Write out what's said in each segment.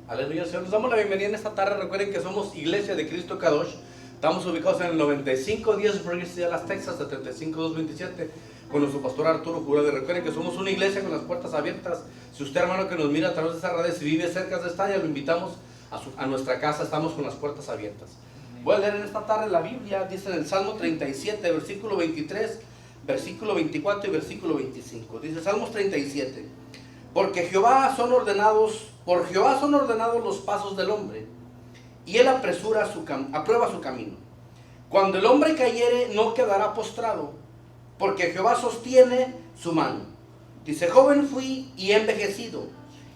Aleluya, Señor. Nos damos la bienvenida en esta tarde. Recuerden que somos Iglesia de Cristo Kadosh. Estamos ubicados en el 9510 Bridge, Dallas, Texas, 75227, con nuestro pastor Arturo Jurado. Recuerden que somos una iglesia con las puertas abiertas. Si usted, hermano, que nos mira a través de esta radio, si vive cerca de esta área, lo invitamos a nuestra casa. Estamos con las puertas abiertas. Voy a leer en esta tarde la Biblia. Dice en el Salmo 37, versículo 23, versículo 24 y versículo 25. Dice Salmos 37: por Jehová son ordenados los pasos del hombre, y él aprueba su camino. Cuando el hombre cayere, no quedará postrado, porque Jehová sostiene su mano. Dice: joven fui y he envejecido,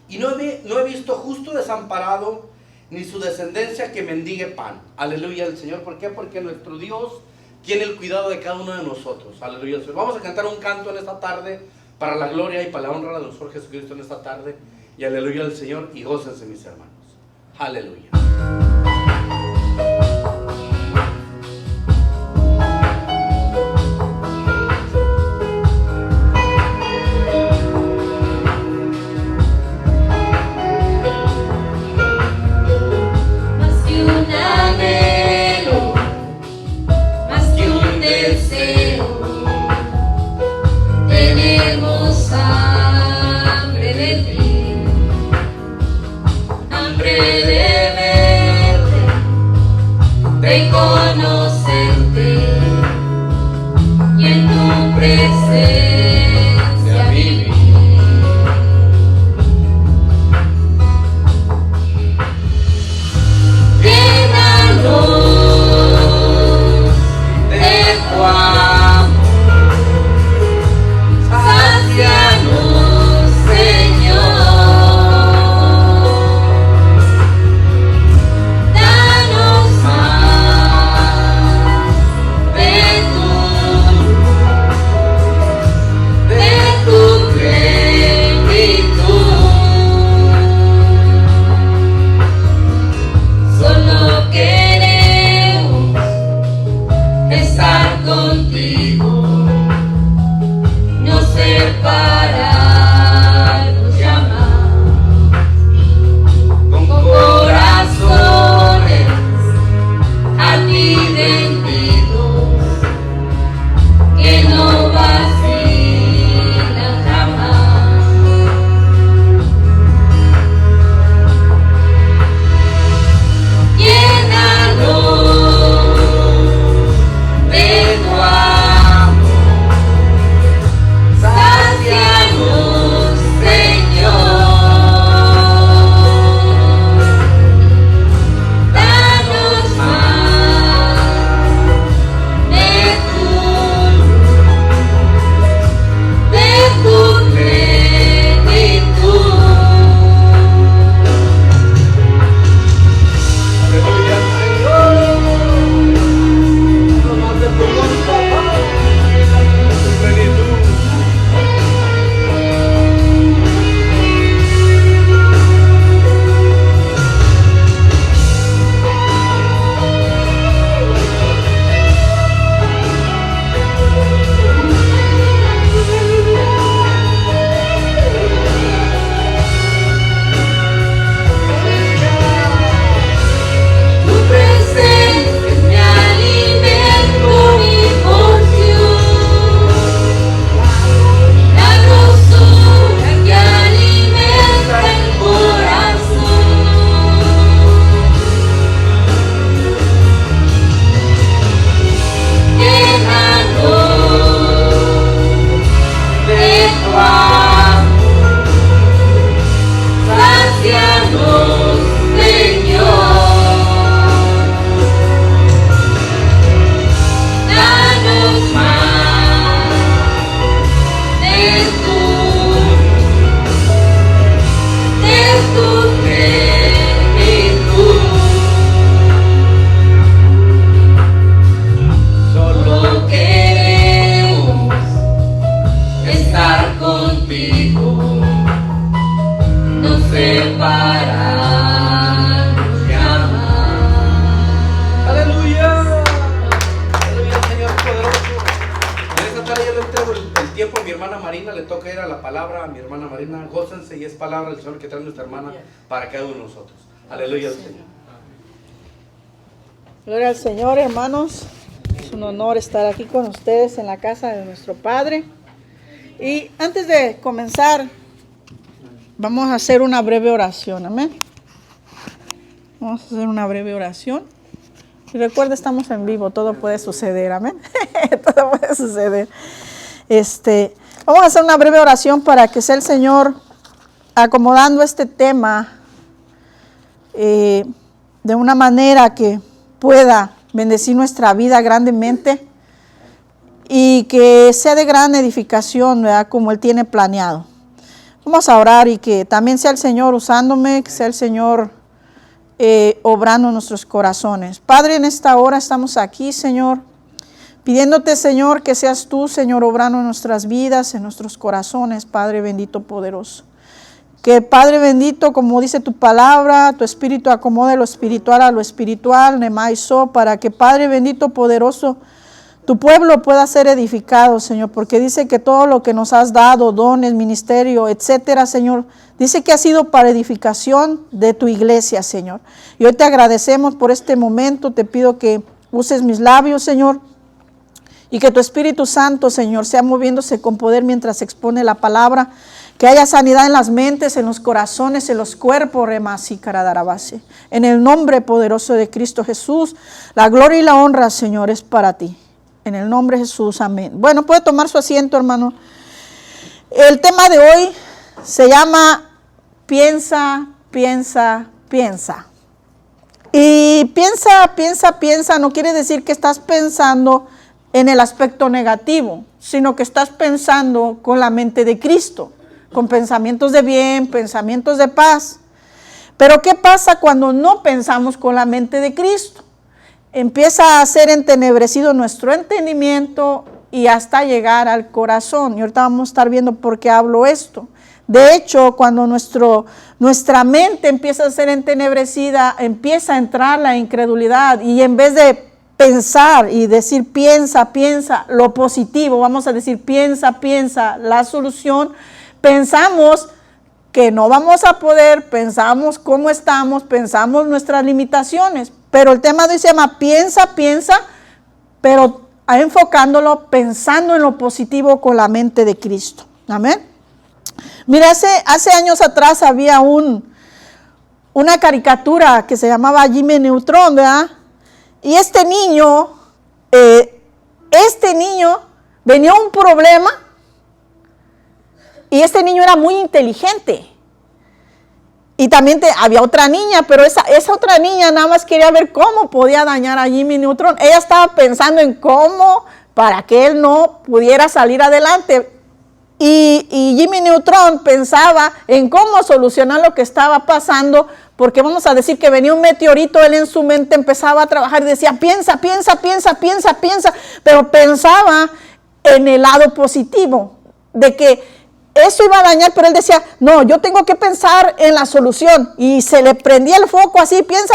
y no he visto justo desamparado, ni su descendencia que mendigue pan. Aleluya al Señor. ¿Por qué? Porque nuestro Dios tiene el cuidado de cada uno de nosotros. Aleluya al Señor. Vamos a cantar un canto en esta tarde para la gloria y para la honra de nuestro Jesucristo en esta tarde. Y aleluya al Señor, y gócense, mis hermanos. Aleluya. Más que un anhelo, más que un deseo, tenemos hambre de ti, hambre de verte, de conocerte y en tu presencia vivir. Llénanos de tu amor, sácianos, Señor, danos más de tu plenitud. Solo queremos estar contigo, no separarnos jamás, con corazones a ti rendidos, que no vacilan jamás. Llénanos de tu amor, sácianos, Señor, danos más de tu plenitud. Aleluya al Señor. No más de tu gozo, Padre, de tu plenitud. Tu presencia es mi alimento, mi porción, la dulzura que alimenta el corazón. Llénanos de tu amor, sácianos, Señor, danos más de tu plenitud. Solo queremos estar contigo, no separarnos jamás. Aleluya. Aleluya al Señor poderoso. En esta tarde yo le entrego el tiempo a mi hermano hermana Marina, le toca ir a la palabra a mi hermana Marina. Gócense y es palabra del Señor que trae nuestra hermana para cada uno de nosotros. Aleluya al Señor. Gloria al Señor, hermanos. Es un honor estar aquí con ustedes en la casa de nuestro Padre. Y antes de comenzar, vamos a hacer una breve oración. Amén. Vamos a hacer una breve oración. Y recuerda, estamos en vivo, todo puede suceder. Amén. Todo puede suceder. Vamos a hacer una breve oración para que sea el Señor acomodando este tema de una manera que pueda bendecir nuestra vida grandemente y que sea de gran edificación, ¿verdad? Como Él tiene planeado. Vamos a orar y que también sea el Señor usándome, que sea el Señor obrando en nuestros corazones. Padre, en esta hora estamos aquí, Señor, pidiéndote, Señor, que seas tú, Señor, obrando en nuestras vidas, en nuestros corazones, Padre bendito, poderoso. Que, Padre bendito, como dice tu palabra, tu Espíritu acomode lo espiritual a lo espiritual, nemaizo, para que, Padre bendito, poderoso, tu pueblo pueda ser edificado, Señor, porque dice que todo lo que nos has dado, dones, ministerio, etcétera, Señor, dice que ha sido para edificación de tu iglesia, Señor. Y hoy te agradecemos por este momento, te pido que uses mis labios, Señor, y que tu Espíritu Santo, Señor, sea moviéndose con poder mientras expone la palabra. Que haya sanidad en las mentes, en los corazones, en los cuerpos. Remasi karadarabase. En el nombre poderoso de Cristo Jesús, la gloria y la honra, Señor, es para ti. En el nombre de Jesús, amén. Bueno, puede tomar su asiento, hermano. El tema de hoy se llama piensa, piensa, piensa. Y piensa no quiere decir que estás pensando en el aspecto negativo, sino que estás pensando con la mente de Cristo, con pensamientos de bien, pensamientos de paz. Pero ¿qué pasa cuando no pensamos con la mente de Cristo? Empieza a ser entenebrecido nuestro entendimiento y hasta llegar al corazón. Y ahorita vamos a estar viendo por qué hablo esto. De hecho, cuando nuestra mente empieza a ser entenebrecida, empieza a entrar la incredulidad y en vez de pensar y decir piensa lo positivo, vamos a decir piensa la solución, pensamos que no vamos a poder, pensamos cómo estamos, pensamos nuestras limitaciones, pero el tema de hoy se llama piensa, pero enfocándolo, pensando en lo positivo con la mente de Cristo. Amén. Mira, hace años atrás había una caricatura que se llamaba Jimmy Neutron, ¿verdad? Y este niño venía un problema y este niño era muy inteligente. Y también había otra niña, pero esa otra niña nada más quería ver cómo podía dañar a Jimmy Neutron. Ella estaba pensando en cómo, para que él no pudiera salir adelante. Y Jimmy Neutron pensaba en cómo solucionar lo que estaba pasando, porque vamos a decir que venía un meteorito, él en su mente empezaba a trabajar y decía, piensa, pero pensaba en el lado positivo, de que eso iba a dañar, pero él decía, no, yo tengo que pensar en la solución, y se le prendía el foco así, piensa,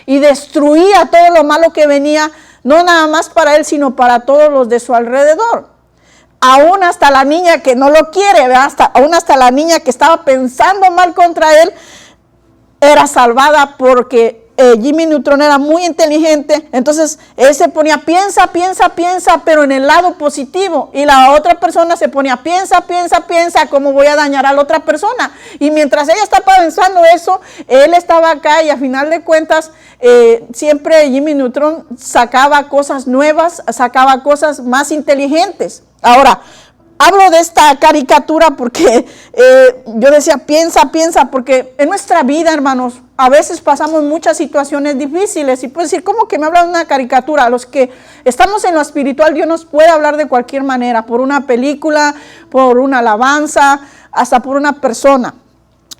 y destruía todo lo malo que venía, no nada más para él, sino para todos los de su alrededor. Aún hasta la niña que no lo quiere, aún hasta la niña que estaba pensando mal contra él, era salvada porque Jimmy Neutron era muy inteligente. Entonces él se ponía piensa, pero en el lado positivo, y la otra persona se ponía piensa, cómo voy a dañar a la otra persona. Y mientras ella estaba pensando eso, él estaba acá, y a final de cuentas siempre Jimmy Neutron sacaba cosas nuevas, sacaba cosas más inteligentes. Ahora, hablo de esta caricatura porque yo decía piensa, porque en nuestra vida, hermanos, a veces pasamos muchas situaciones difíciles, y puedes decir, ¿cómo que me habla de una caricatura? Los que estamos en lo espiritual, Dios nos puede hablar de cualquier manera, por una película, por una alabanza, hasta por una persona.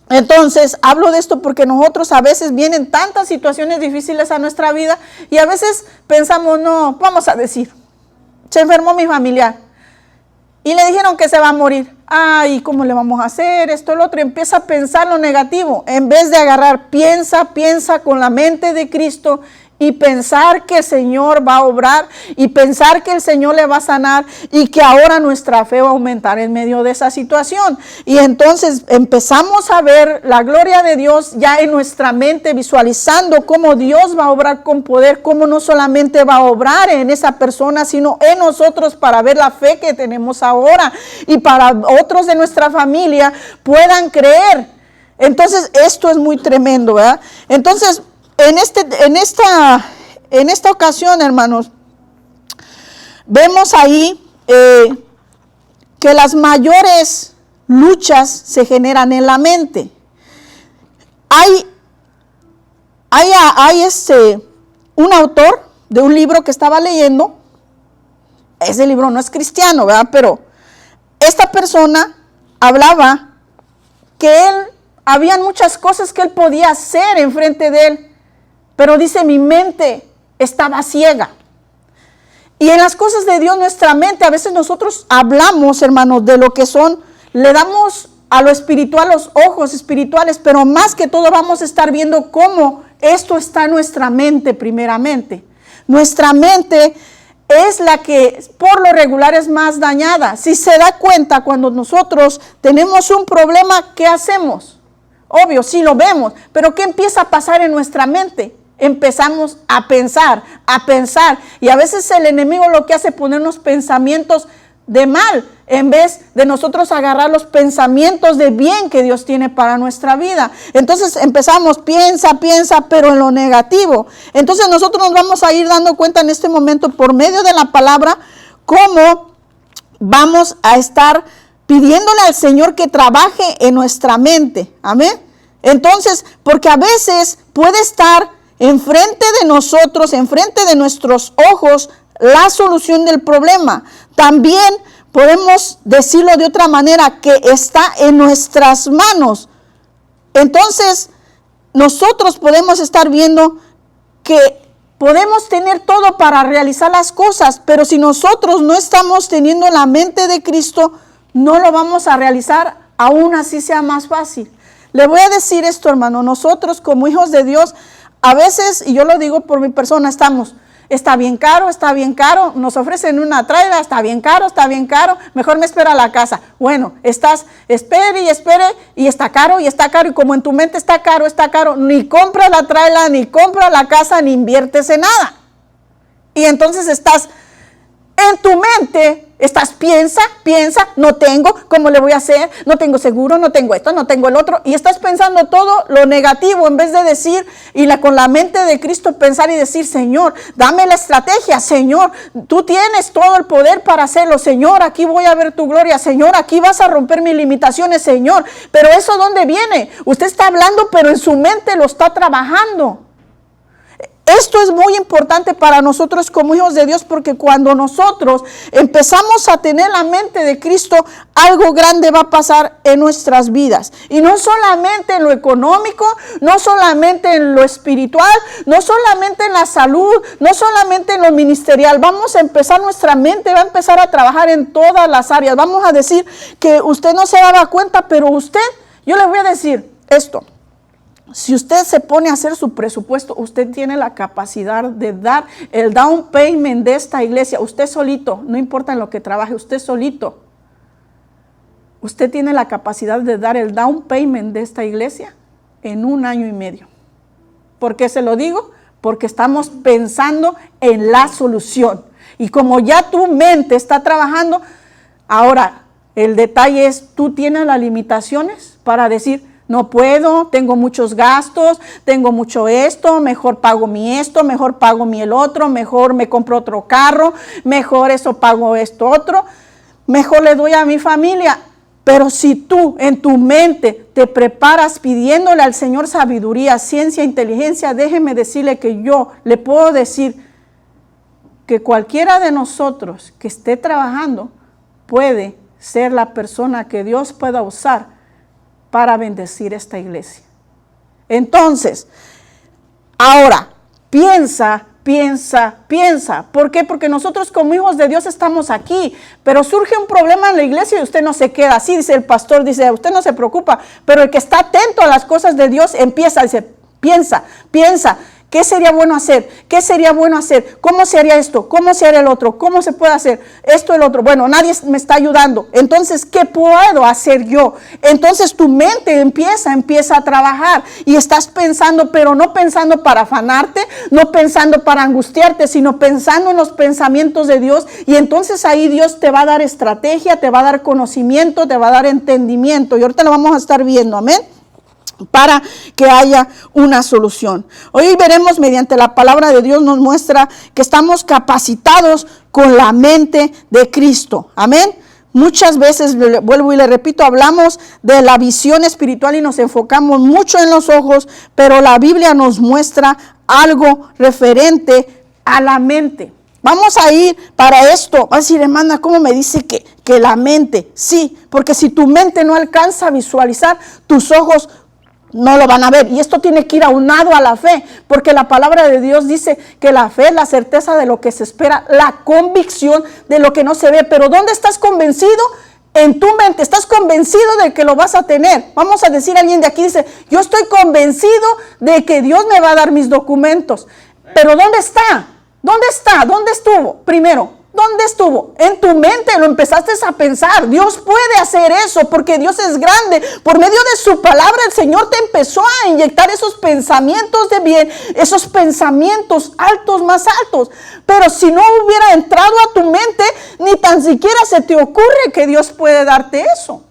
Entonces, hablo de esto porque nosotros a veces vienen tantas situaciones difíciles a nuestra vida, y a veces pensamos, no, vamos a decir, se enfermó mi familiar, y le dijeron que se va a morir. Ay, ¿cómo le vamos a hacer? Esto, lo otro. Y empieza a pensar lo negativo. En vez de agarrar, piensa con la mente de Cristo y pensar que el Señor va a obrar y pensar que el Señor le va a sanar y que ahora nuestra fe va a aumentar en medio de esa situación. Y entonces empezamos a ver la gloria de Dios ya en nuestra mente, visualizando cómo Dios va a obrar con poder, cómo no solamente va a obrar en esa persona, sino en nosotros, para ver la fe que tenemos ahora y para otros de nuestra familia puedan creer. Entonces esto es muy tremendo, ¿verdad? Entonces en esta ocasión, hermanos, vemos ahí que las mayores luchas se generan en la mente. Hay un autor de un libro que estaba leyendo. Ese libro no es cristiano, ¿verdad? Pero esta persona hablaba que habían muchas cosas que él podía hacer enfrente de él, pero dice, mi mente estaba ciega. Y en las cosas de Dios, nuestra mente, a veces nosotros hablamos, hermanos, de lo que son, le damos a lo espiritual los ojos espirituales, pero más que todo vamos a estar viendo cómo esto está en nuestra mente primeramente. Nuestra mente es la que por lo regular es más dañada. Si se da cuenta, cuando nosotros tenemos un problema, ¿qué hacemos? Obvio, sí lo vemos, pero ¿qué empieza a pasar en nuestra mente? Empezamos a pensar, y a veces el enemigo lo que hace es ponernos pensamientos de mal, en vez de nosotros agarrar los pensamientos de bien que Dios tiene para nuestra vida. Entonces empezamos, piensa, pero en lo negativo. Entonces nosotros nos vamos a ir dando cuenta en este momento, por medio de la palabra, cómo vamos a estar pidiéndole al Señor que trabaje en nuestra mente. Amén. Entonces, porque a veces puede estar enfrente de nosotros, enfrente de nuestros ojos, la solución del problema. También podemos decirlo de otra manera, que está en nuestras manos. Entonces, nosotros podemos estar viendo que podemos tener todo para realizar las cosas, pero si nosotros no estamos teniendo la mente de Cristo, no lo vamos a realizar, aún así sea más fácil. Le voy a decir esto, hermano, nosotros como hijos de Dios, a veces, y yo lo digo por mi persona, está bien caro, nos ofrecen una traila, está bien caro, mejor me espera a la casa. Bueno, espere, y está caro, y como en tu mente está caro, ni compras la traila, ni compras la casa, ni inviertes en nada. Y entonces estás en tu mente, piensa, no tengo, ¿cómo le voy a hacer? No tengo seguro, no tengo esto, no tengo el otro. Y estás pensando todo lo negativo en vez de decir, con la mente de Cristo pensar y decir, Señor, dame la estrategia, Señor, tú tienes todo el poder para hacerlo, Señor, aquí voy a ver tu gloria, Señor, aquí vas a romper mis limitaciones, Señor. Pero eso, ¿dónde viene? Usted está hablando, pero en su mente lo está trabajando. Esto es muy importante para nosotros como hijos de Dios, porque cuando nosotros empezamos a tener la mente de Cristo, algo grande va a pasar en nuestras vidas. Y no solamente en lo económico, no solamente en lo espiritual, no solamente en la salud, no solamente en lo ministerial. Vamos a empezar, nuestra mente va a empezar a trabajar en todas las áreas. Vamos a decir que usted no se daba cuenta, pero yo le voy a decir esto. Si usted se pone a hacer su presupuesto, usted tiene la capacidad de dar el down payment de esta iglesia. Usted solito, no importa en lo que trabaje, usted solito. Usted tiene la capacidad de dar el down payment de esta iglesia en 1 año y medio. ¿Por qué se lo digo? Porque estamos pensando en la solución. Y como ya tu mente está trabajando, ahora el detalle es, tú tienes las limitaciones para decir, no puedo, tengo muchos gastos, tengo mucho esto, mejor pago mejor pago el otro, mejor me compro otro carro, mejor eso pago esto otro, mejor le doy a mi familia. Pero si tú en tu mente te preparas pidiéndole al Señor sabiduría, ciencia, inteligencia, déjeme decirle que yo le puedo decir que cualquiera de nosotros que esté trabajando puede ser la persona que Dios pueda usar para bendecir esta iglesia. Entonces, ahora, piensa. ¿Por qué? Porque nosotros como hijos de Dios estamos aquí, pero surge un problema en la iglesia y usted no se queda así, dice el pastor, dice, usted no se preocupa, pero el que está atento a las cosas de Dios empieza, dice, piensa, ¿Qué sería bueno hacer? ¿Qué sería bueno hacer? ¿Cómo se haría esto? ¿Cómo se haría el otro? ¿Cómo se puede hacer esto, el otro? Bueno, nadie me está ayudando. Entonces, ¿qué puedo hacer yo? Entonces tu mente empieza a trabajar y estás pensando, pero no pensando para afanarte, no pensando para angustiarte, sino pensando en los pensamientos de Dios. Y entonces ahí Dios te va a dar estrategia, te va a dar conocimiento, te va a dar entendimiento. Y ahorita lo vamos a estar viendo, amén, para que haya una solución. Hoy veremos, mediante la palabra de Dios nos muestra que estamos capacitados con la mente de Cristo, amén. Muchas veces, vuelvo y le repito, hablamos de la visión espiritual y nos enfocamos mucho en los ojos, pero la Biblia nos muestra algo referente a la mente. Vamos a ir para esto. Va a decir, hermana, ¿cómo me dice que la mente? Sí, porque si tu mente no alcanza a visualizar, tus ojos no lo van a ver. Y esto tiene que ir aunado a la fe, porque la palabra de Dios dice que la fe es la certeza de lo que se espera, la convicción de lo que no se ve. Pero ¿dónde estás convencido? En tu mente. Estás convencido de que lo vas a tener. Vamos a decir, alguien de aquí dice, yo estoy convencido de que Dios me va a dar mis documentos. Pero ¿dónde está? ¿Dónde está? ¿Dónde estuvo? Primero, ¿dónde estuvo? En tu mente, lo empezaste a pensar. Dios puede hacer eso porque Dios es grande. Por medio de su palabra el Señor te empezó a inyectar esos pensamientos de bien, esos pensamientos altos, más altos. Pero si no hubiera entrado a tu mente, ni tan siquiera se te ocurre que Dios puede darte eso.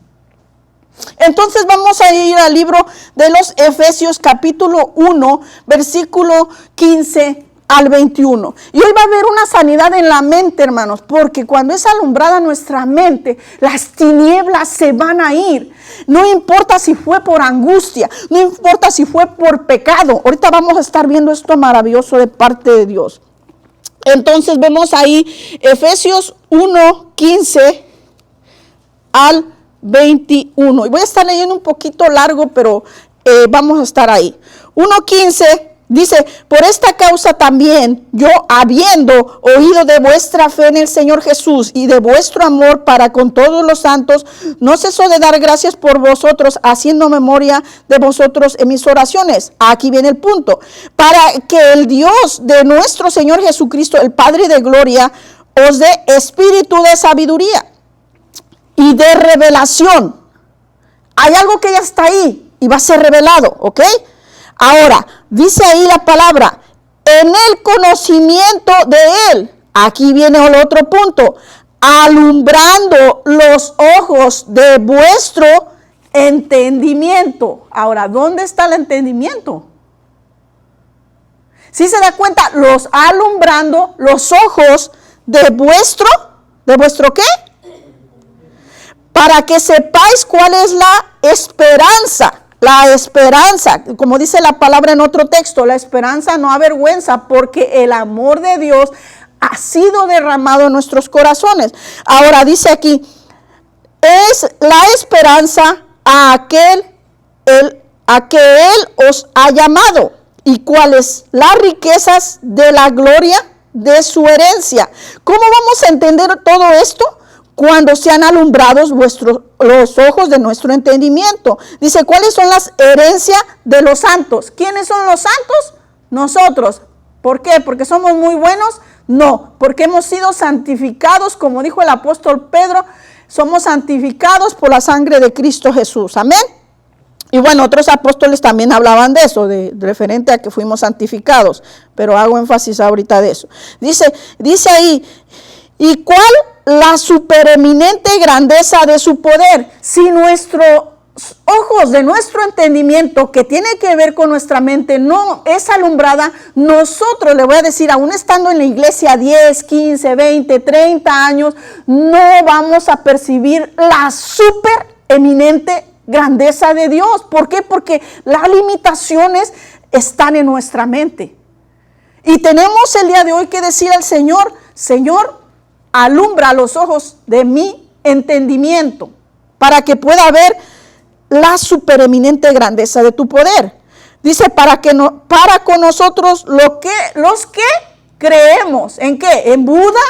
Entonces vamos a ir al libro de los Efesios capítulo 1, versículo 15 al 21. Y hoy va a haber una sanidad en la mente, hermanos, porque cuando es alumbrada nuestra mente, las tinieblas se van a ir. No importa si fue por angustia, no importa si fue por pecado. Ahorita vamos a estar viendo esto maravilloso de parte de Dios. Entonces vemos ahí Efesios 1, 15 al 21. Y voy a estar leyendo un poquito largo, pero vamos a estar ahí. 1:15 dice, por esta causa también yo, habiendo oído de vuestra fe en el Señor Jesús y de vuestro amor para con todos los santos, no ceso de dar gracias por vosotros, haciendo memoria de vosotros en mis oraciones. Aquí viene el punto. Para que el Dios de nuestro Señor Jesucristo, el Padre de gloria, os dé espíritu de sabiduría y de revelación. Hay algo que ya está ahí y va a ser revelado, ¿ok? Ahora, dice ahí la palabra, en el conocimiento de Él. Aquí viene el otro punto, alumbrando los ojos de vuestro entendimiento. Ahora, ¿dónde está el entendimiento? ¿Sí se da cuenta? Los alumbrando los ojos de vuestro ¿qué? Para que sepáis cuál es la esperanza. La esperanza, como dice la palabra en otro texto, la esperanza no avergüenza, porque el amor de Dios ha sido derramado en nuestros corazones. Ahora dice aquí, es la esperanza a que Él os ha llamado, y cuáles las riquezas de la gloria de su herencia. ¿Cómo vamos a entender todo esto? Cuando sean alumbrados los ojos de nuestro entendimiento. Dice, ¿cuáles son las herencias de los santos? ¿Quiénes son los santos? Nosotros. ¿Por qué? ¿Porque somos muy buenos? No, porque hemos sido santificados, como dijo el apóstol Pedro, somos santificados por la sangre de Cristo Jesús. Amén. Y bueno, otros apóstoles también hablaban de eso, de referente a que fuimos santificados, pero hago énfasis ahorita de eso. Dice ahí, ¿y cuál la supereminente grandeza de su poder? Si nuestros ojos de nuestro entendimiento, que tiene que ver con nuestra mente, no es alumbrada, nosotros, le voy a decir, aún estando en la iglesia 10, 15, 20, 30 años, no vamos a percibir la supereminente grandeza de Dios. ¿Por qué? Porque las limitaciones están en nuestra mente. Y tenemos el día de hoy que decir al Señor, Señor, alumbra los ojos de mi entendimiento para que pueda ver la supereminente grandeza de tu poder. Dice, para con nosotros los que creemos. ¿En qué? ¿En Buda?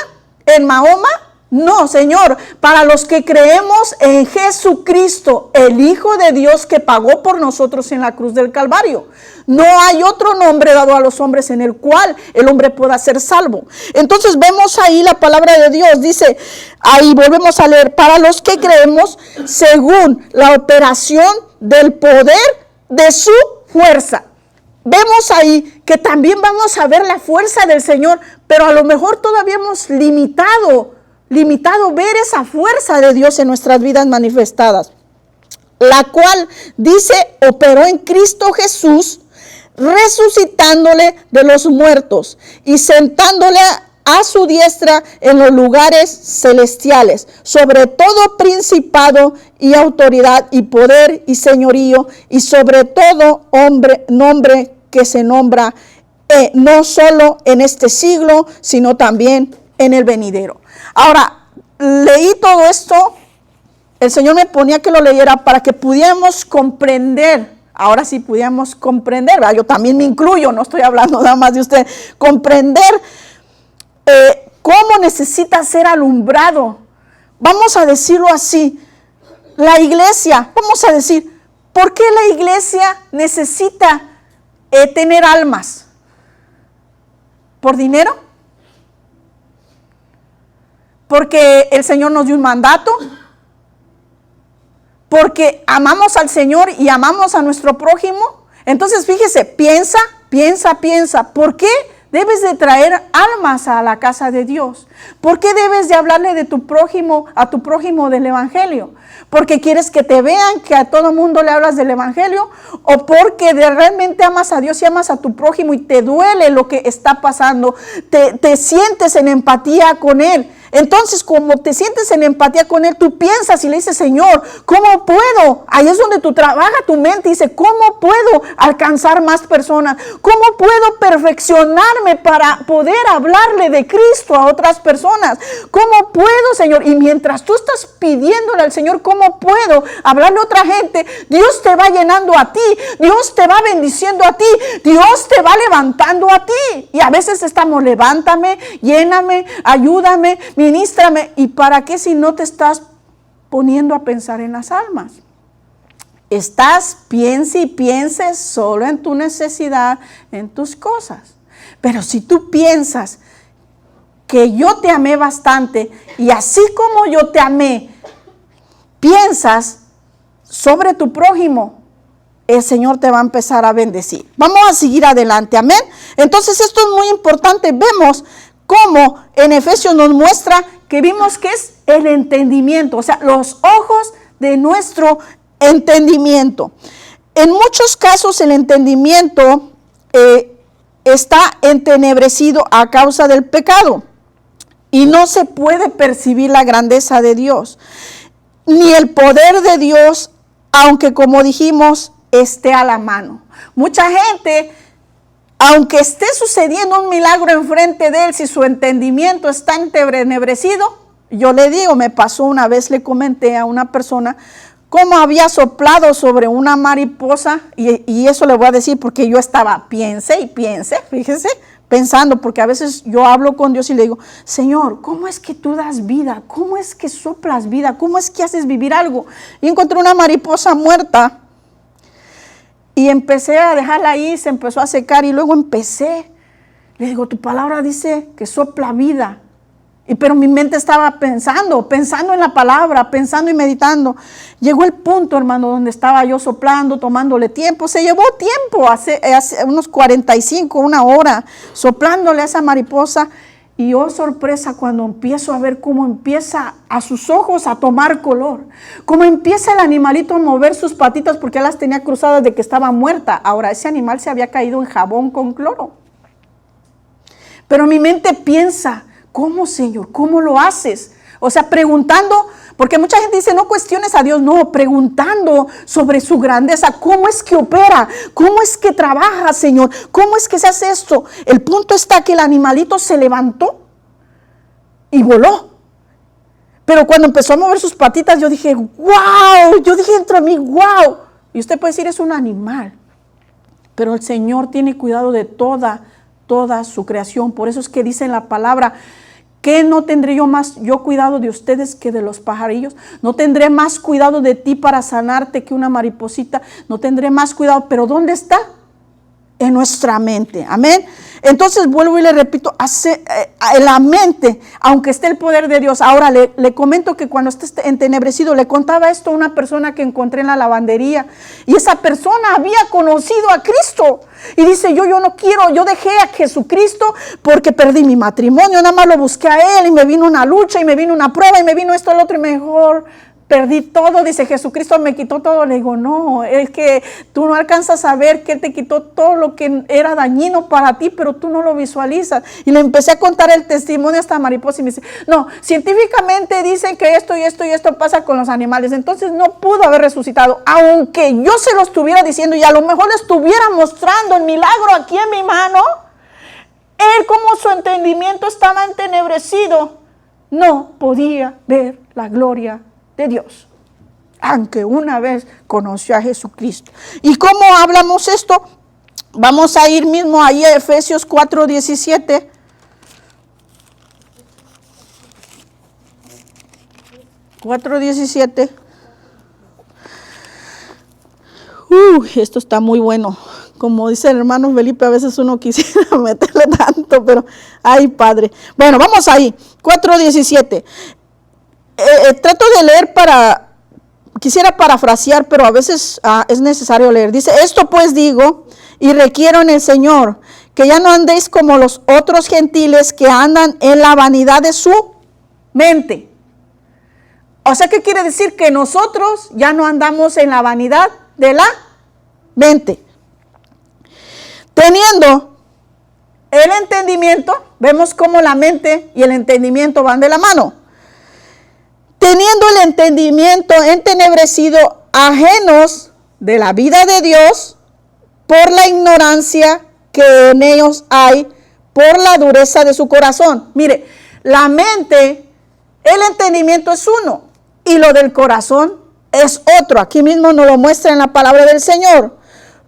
¿En Mahoma? No, Señor, para los que creemos en Jesucristo, el Hijo de Dios que pagó por nosotros en la cruz del Calvario. No hay otro nombre dado a los hombres en el cual el hombre pueda ser salvo. Entonces vemos ahí la palabra de Dios, dice, ahí volvemos a leer, para los que creemos según la operación del poder de su fuerza. Vemos ahí que también vamos a ver la fuerza del Señor, pero a lo mejor todavía hemos limitado ver esa fuerza de Dios en nuestras vidas manifestadas, la cual dice operó en Cristo Jesús, resucitándole de los muertos y sentándole a su diestra en los lugares celestiales, sobre todo principado y autoridad y poder y señorío, y sobre todo nombre que se nombra no solo en este siglo, sino también en el venidero. Ahora, leí todo esto, el Señor me ponía que lo leyera para que pudiéramos comprender, ahora sí pudiéramos comprender, ¿verdad? Yo también me incluyo, no estoy hablando nada más de usted, comprender cómo necesita ser alumbrado. Vamos a decirlo así, la iglesia, vamos a decir, ¿por qué la iglesia necesita tener almas? ¿Por dinero? Porque el Señor nos dio un mandato, porque amamos al Señor y amamos a nuestro prójimo. Entonces fíjese, piensa, ¿por qué debes de traer almas a la casa de Dios? ¿Por qué debes de hablarle de tu prójimo, a tu prójimo del evangelio? ¿Porque quieres que te vean, que a todo mundo le hablas del evangelio? ¿O porque realmente amas a Dios y amas a tu prójimo y te duele lo que está pasando? Te sientes en empatía con él. Entonces, como te sientes en empatía con él, tú piensas y le dices, Señor, ¿cómo puedo? Ahí es donde tú trabajas tu mente y dices, ¿cómo puedo alcanzar más personas? ¿Cómo puedo perfeccionarme para poder hablarle de Cristo a otras personas? ¿Cómo puedo, Señor? Y mientras tú estás pidiéndole al Señor, ¿cómo puedo hablarle a otra gente? Dios te va llenando a ti, Dios te va bendiciendo a ti, Dios te va levantando a ti. Y a veces estamos, levántame, lléname, ayúdame, ministrame. ¿Y para qué si no te estás poniendo a pensar en las almas? Piense solo en tu necesidad, en tus cosas. Pero si tú piensas que yo te amé bastante y así como yo te amé, piensas sobre tu prójimo, el Señor te va a empezar a bendecir. Vamos a seguir adelante, amén. Entonces esto es muy importante. Vemos cómo en Efesios nos muestra que vimos que es el entendimiento, o sea, los ojos de nuestro entendimiento. En muchos casos el entendimiento está entenebrecido a causa del pecado y no se puede percibir la grandeza de Dios, ni el poder de Dios, aunque como dijimos, esté a la mano. Mucha gente, aunque esté sucediendo un milagro enfrente de él, si su entendimiento está entenebrecido, yo le digo, me pasó una vez, le comenté a una persona cómo había soplado sobre una mariposa, y eso le voy a decir porque yo estaba, piense, fíjese, pensando, porque a veces yo hablo con Dios y le digo, Señor, ¿cómo es que tú das vida? ¿Cómo es que soplas vida? ¿Cómo es que haces vivir algo? Y encontré una mariposa muerta, y empecé a dejarla ahí, se empezó a secar y luego le digo, tu palabra dice que sopla vida. Pero mi mente estaba pensando en la palabra, pensando y meditando. Llegó el punto, hermano, donde estaba yo soplando, tomándole tiempo. Se llevó tiempo, hace unos 45, una hora, soplándole a esa mariposa. Y oh sorpresa cuando empiezo a ver cómo empieza a sus ojos a tomar color, cómo empieza el animalito a mover sus patitas porque ya las tenía cruzadas de que estaba muerta. Ahora ese animal se había caído en jabón con cloro. Pero mi mente piensa, ¿cómo, Señor? ¿Cómo lo haces? O sea, preguntando, porque mucha gente dice, no cuestiones a Dios, no, preguntando sobre su grandeza, ¿cómo es que opera? ¿Cómo es que trabaja, Señor? ¿Cómo es que se hace esto? El punto está que el animalito se levantó y voló. Pero cuando empezó a mover sus patitas, yo dije, wow, yo dije dentro de mí, wow. Y usted puede decir, es un animal. Pero el Señor tiene cuidado de toda su creación. Por eso es que dice en la palabra ¿Qué no tendré yo cuidado de ustedes que de los pajarillos? ¿No tendré más cuidado de ti para sanarte que una mariposita? ¿No tendré más cuidado? ¿Pero dónde está? En nuestra mente. Amén. Entonces vuelvo y le repito, en la mente, aunque esté el poder de Dios. Ahora le comento que cuando esté entenebrecido, le contaba esto a una persona que encontré en la lavandería, y esa persona había conocido a Cristo y dice, yo no quiero, yo dejé a Jesucristo porque perdí mi matrimonio, nada más lo busqué a Él y me vino una lucha y me vino una prueba y me vino esto, el otro, y mejor perdí todo. Dice, Jesucristo me quitó todo. Le digo, no, es que tú no alcanzas a ver que Él te quitó todo lo que era dañino para ti, pero tú no lo visualizas. Y le empecé a contar el testimonio a esta mariposa y me dice, no, científicamente dicen que esto y esto y esto pasa con los animales. Entonces no pudo haber resucitado, aunque yo se lo estuviera diciendo y a lo mejor le estuviera mostrando el milagro aquí en mi mano. Él, como su entendimiento estaba entenebrecido, no podía ver la gloria de Dios, aunque una vez conoció a Jesucristo. ¿Y cómo hablamos esto? Vamos a ir mismo ahí a Efesios 4:17. Esto está muy bueno. Como dice el hermano Felipe, a veces uno quisiera meterle tanto, pero ay, Padre. Bueno, vamos ahí, 4:17. Trato de leer quisiera parafrasear, pero a veces es necesario leer. Dice, esto pues digo y requiero en el Señor, que ya no andéis como los otros gentiles que andan en la vanidad de su mente. O sea, ¿qué quiere decir? Que nosotros ya no andamos en la vanidad de la mente. Teniendo el entendimiento, vemos cómo la mente y el entendimiento van de la mano. Teniendo el entendimiento entenebrecido, ajenos de la vida de Dios, por la ignorancia que en ellos hay, por la dureza de su corazón. Mire, la mente, el entendimiento es uno, y lo del corazón es otro. Aquí mismo nos lo muestra en la palabra del Señor.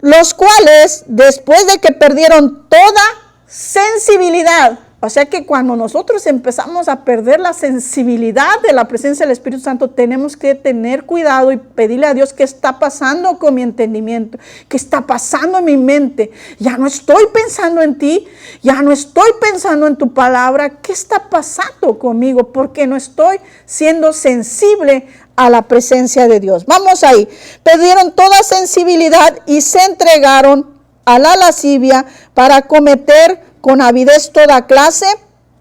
Los cuales, después de que perdieron toda sensibilidad, o sea que cuando nosotros empezamos a perder la sensibilidad de la presencia del Espíritu Santo, tenemos que tener cuidado y pedirle a Dios qué está pasando con mi entendimiento, qué está pasando en mi mente. Ya no estoy pensando en ti, ya no estoy pensando en tu palabra. ¿Qué está pasando conmigo? Porque no estoy siendo sensible a la presencia de Dios. Vamos ahí. Perdieron toda sensibilidad y se entregaron a la lascivia para cometer con avidez toda clase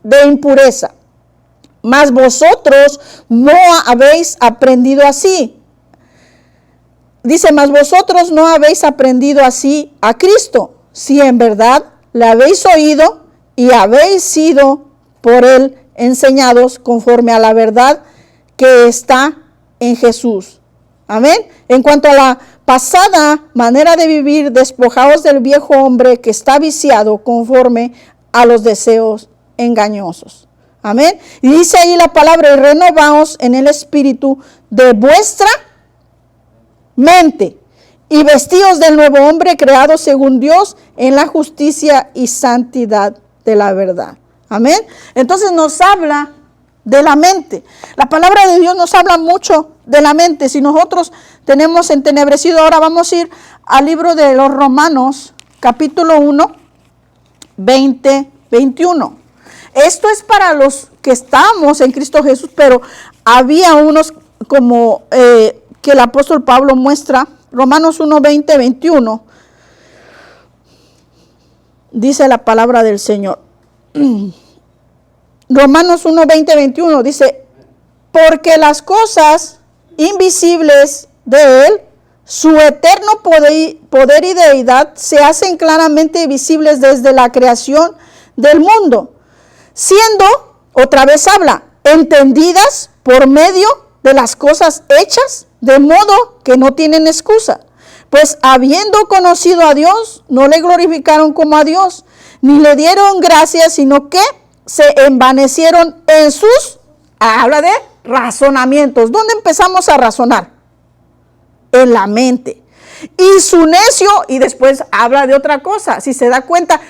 de impureza. Mas vosotros no habéis aprendido así. Dice, mas vosotros no habéis aprendido así a Cristo, si en verdad le habéis oído y habéis sido por Él enseñados conforme a la verdad que está en Jesús. Amén. En cuanto a la pasada manera de vivir, despojaos del viejo hombre que está viciado conforme a los deseos engañosos. Amén. Y dice ahí la palabra, y renovaos en el espíritu de vuestra mente, y vestíos del nuevo hombre creado según Dios en la justicia y santidad de la verdad. Amén. Entonces nos habla de la mente. La palabra de Dios nos habla mucho de la mente. Si nosotros tenemos entenebrecido, ahora vamos a ir al libro de los Romanos, capítulo 1, 20, 21. Esto es para los que estamos en Cristo Jesús, pero había unos como que el apóstol Pablo muestra. Romanos 1, 20, 21. Dice la palabra del Señor. Romanos 1, 20, 21 dice, porque las cosas invisibles de Él, su eterno poder y deidad, se hacen claramente visibles desde la creación del mundo, siendo, otra vez habla, entendidas por medio de las cosas hechas, de modo que no tienen excusa. Pues habiendo conocido a Dios, no le glorificaron como a Dios, ni le dieron gracias, sino que se envanecieron en sus, habla de razonamientos. ¿Dónde empezamos a razonar? En la mente. Y su necio, y después habla de otra cosa. Si se da cuenta,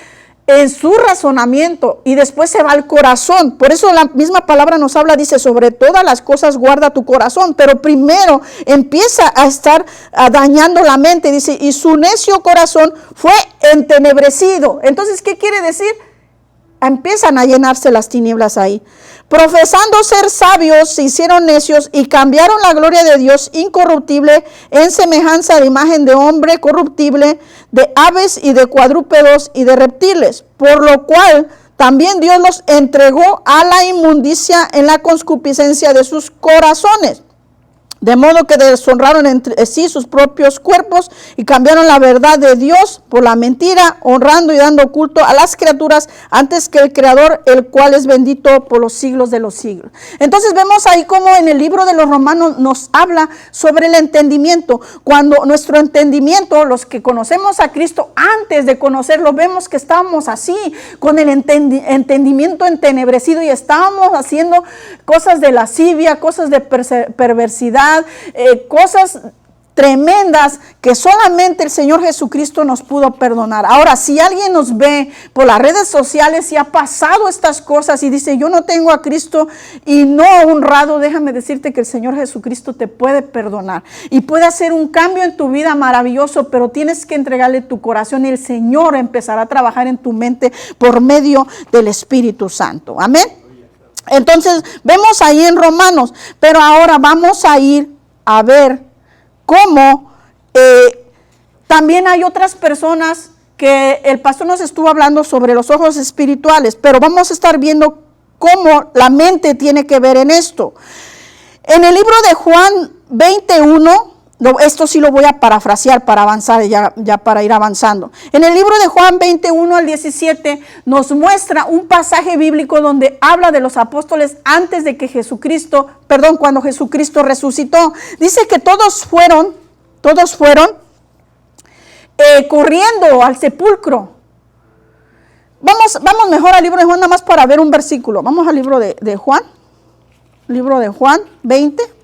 en su razonamiento y después se va al corazón. Por eso la misma palabra nos habla, dice, sobre todas las cosas guarda tu corazón, pero primero empieza a estar dañando la mente, dice, y su necio corazón fue entenebrecido. Entonces, ¿qué quiere decir? Empiezan a llenarse las tinieblas ahí. Profesando ser sabios, se hicieron necios y cambiaron la gloria de Dios incorruptible en semejanza de imagen de hombre corruptible, de aves y de cuadrúpedos y de reptiles, por lo cual también Dios los entregó a la inmundicia en la concupiscencia de sus corazones. De modo que deshonraron entre sí sus propios cuerpos y cambiaron la verdad de Dios por la mentira, honrando y dando culto a las criaturas antes que el Creador, el cual es bendito por los siglos de los siglos. Entonces vemos ahí como en el libro de los Romanos nos habla sobre el entendimiento. Cuando nuestro entendimiento, los que conocemos a Cristo antes de conocerlo, vemos que estábamos así, con el entendimiento entenebrecido y estábamos haciendo cosas de lascivia, cosas de perversidad, cosas tremendas que solamente el Señor Jesucristo nos pudo perdonar. Ahora, si alguien nos ve por las redes sociales y ha pasado estas cosas y dice, yo no tengo a Cristo y no he honrado, déjame decirte que el Señor Jesucristo te puede perdonar y puede hacer un cambio en tu vida maravilloso, pero tienes que entregarle tu corazón y el Señor empezará a trabajar en tu mente por medio del Espíritu Santo. Amén. Entonces, vemos ahí en Romanos, pero ahora vamos a ir a ver cómo también hay otras personas que el pastor nos estuvo hablando sobre los ojos espirituales, pero vamos a estar viendo cómo la mente tiene que ver en esto. En el libro de Juan 21, esto sí lo voy a parafrasear para avanzar, ya para ir avanzando. En el libro de Juan 21 al 17 nos muestra un pasaje bíblico donde habla de los apóstoles antes de que cuando Jesucristo resucitó. Dice que todos fueron corriendo al sepulcro. Vamos mejor al libro de Juan nada más para ver un versículo. Vamos al libro de Juan, libro de Juan 20.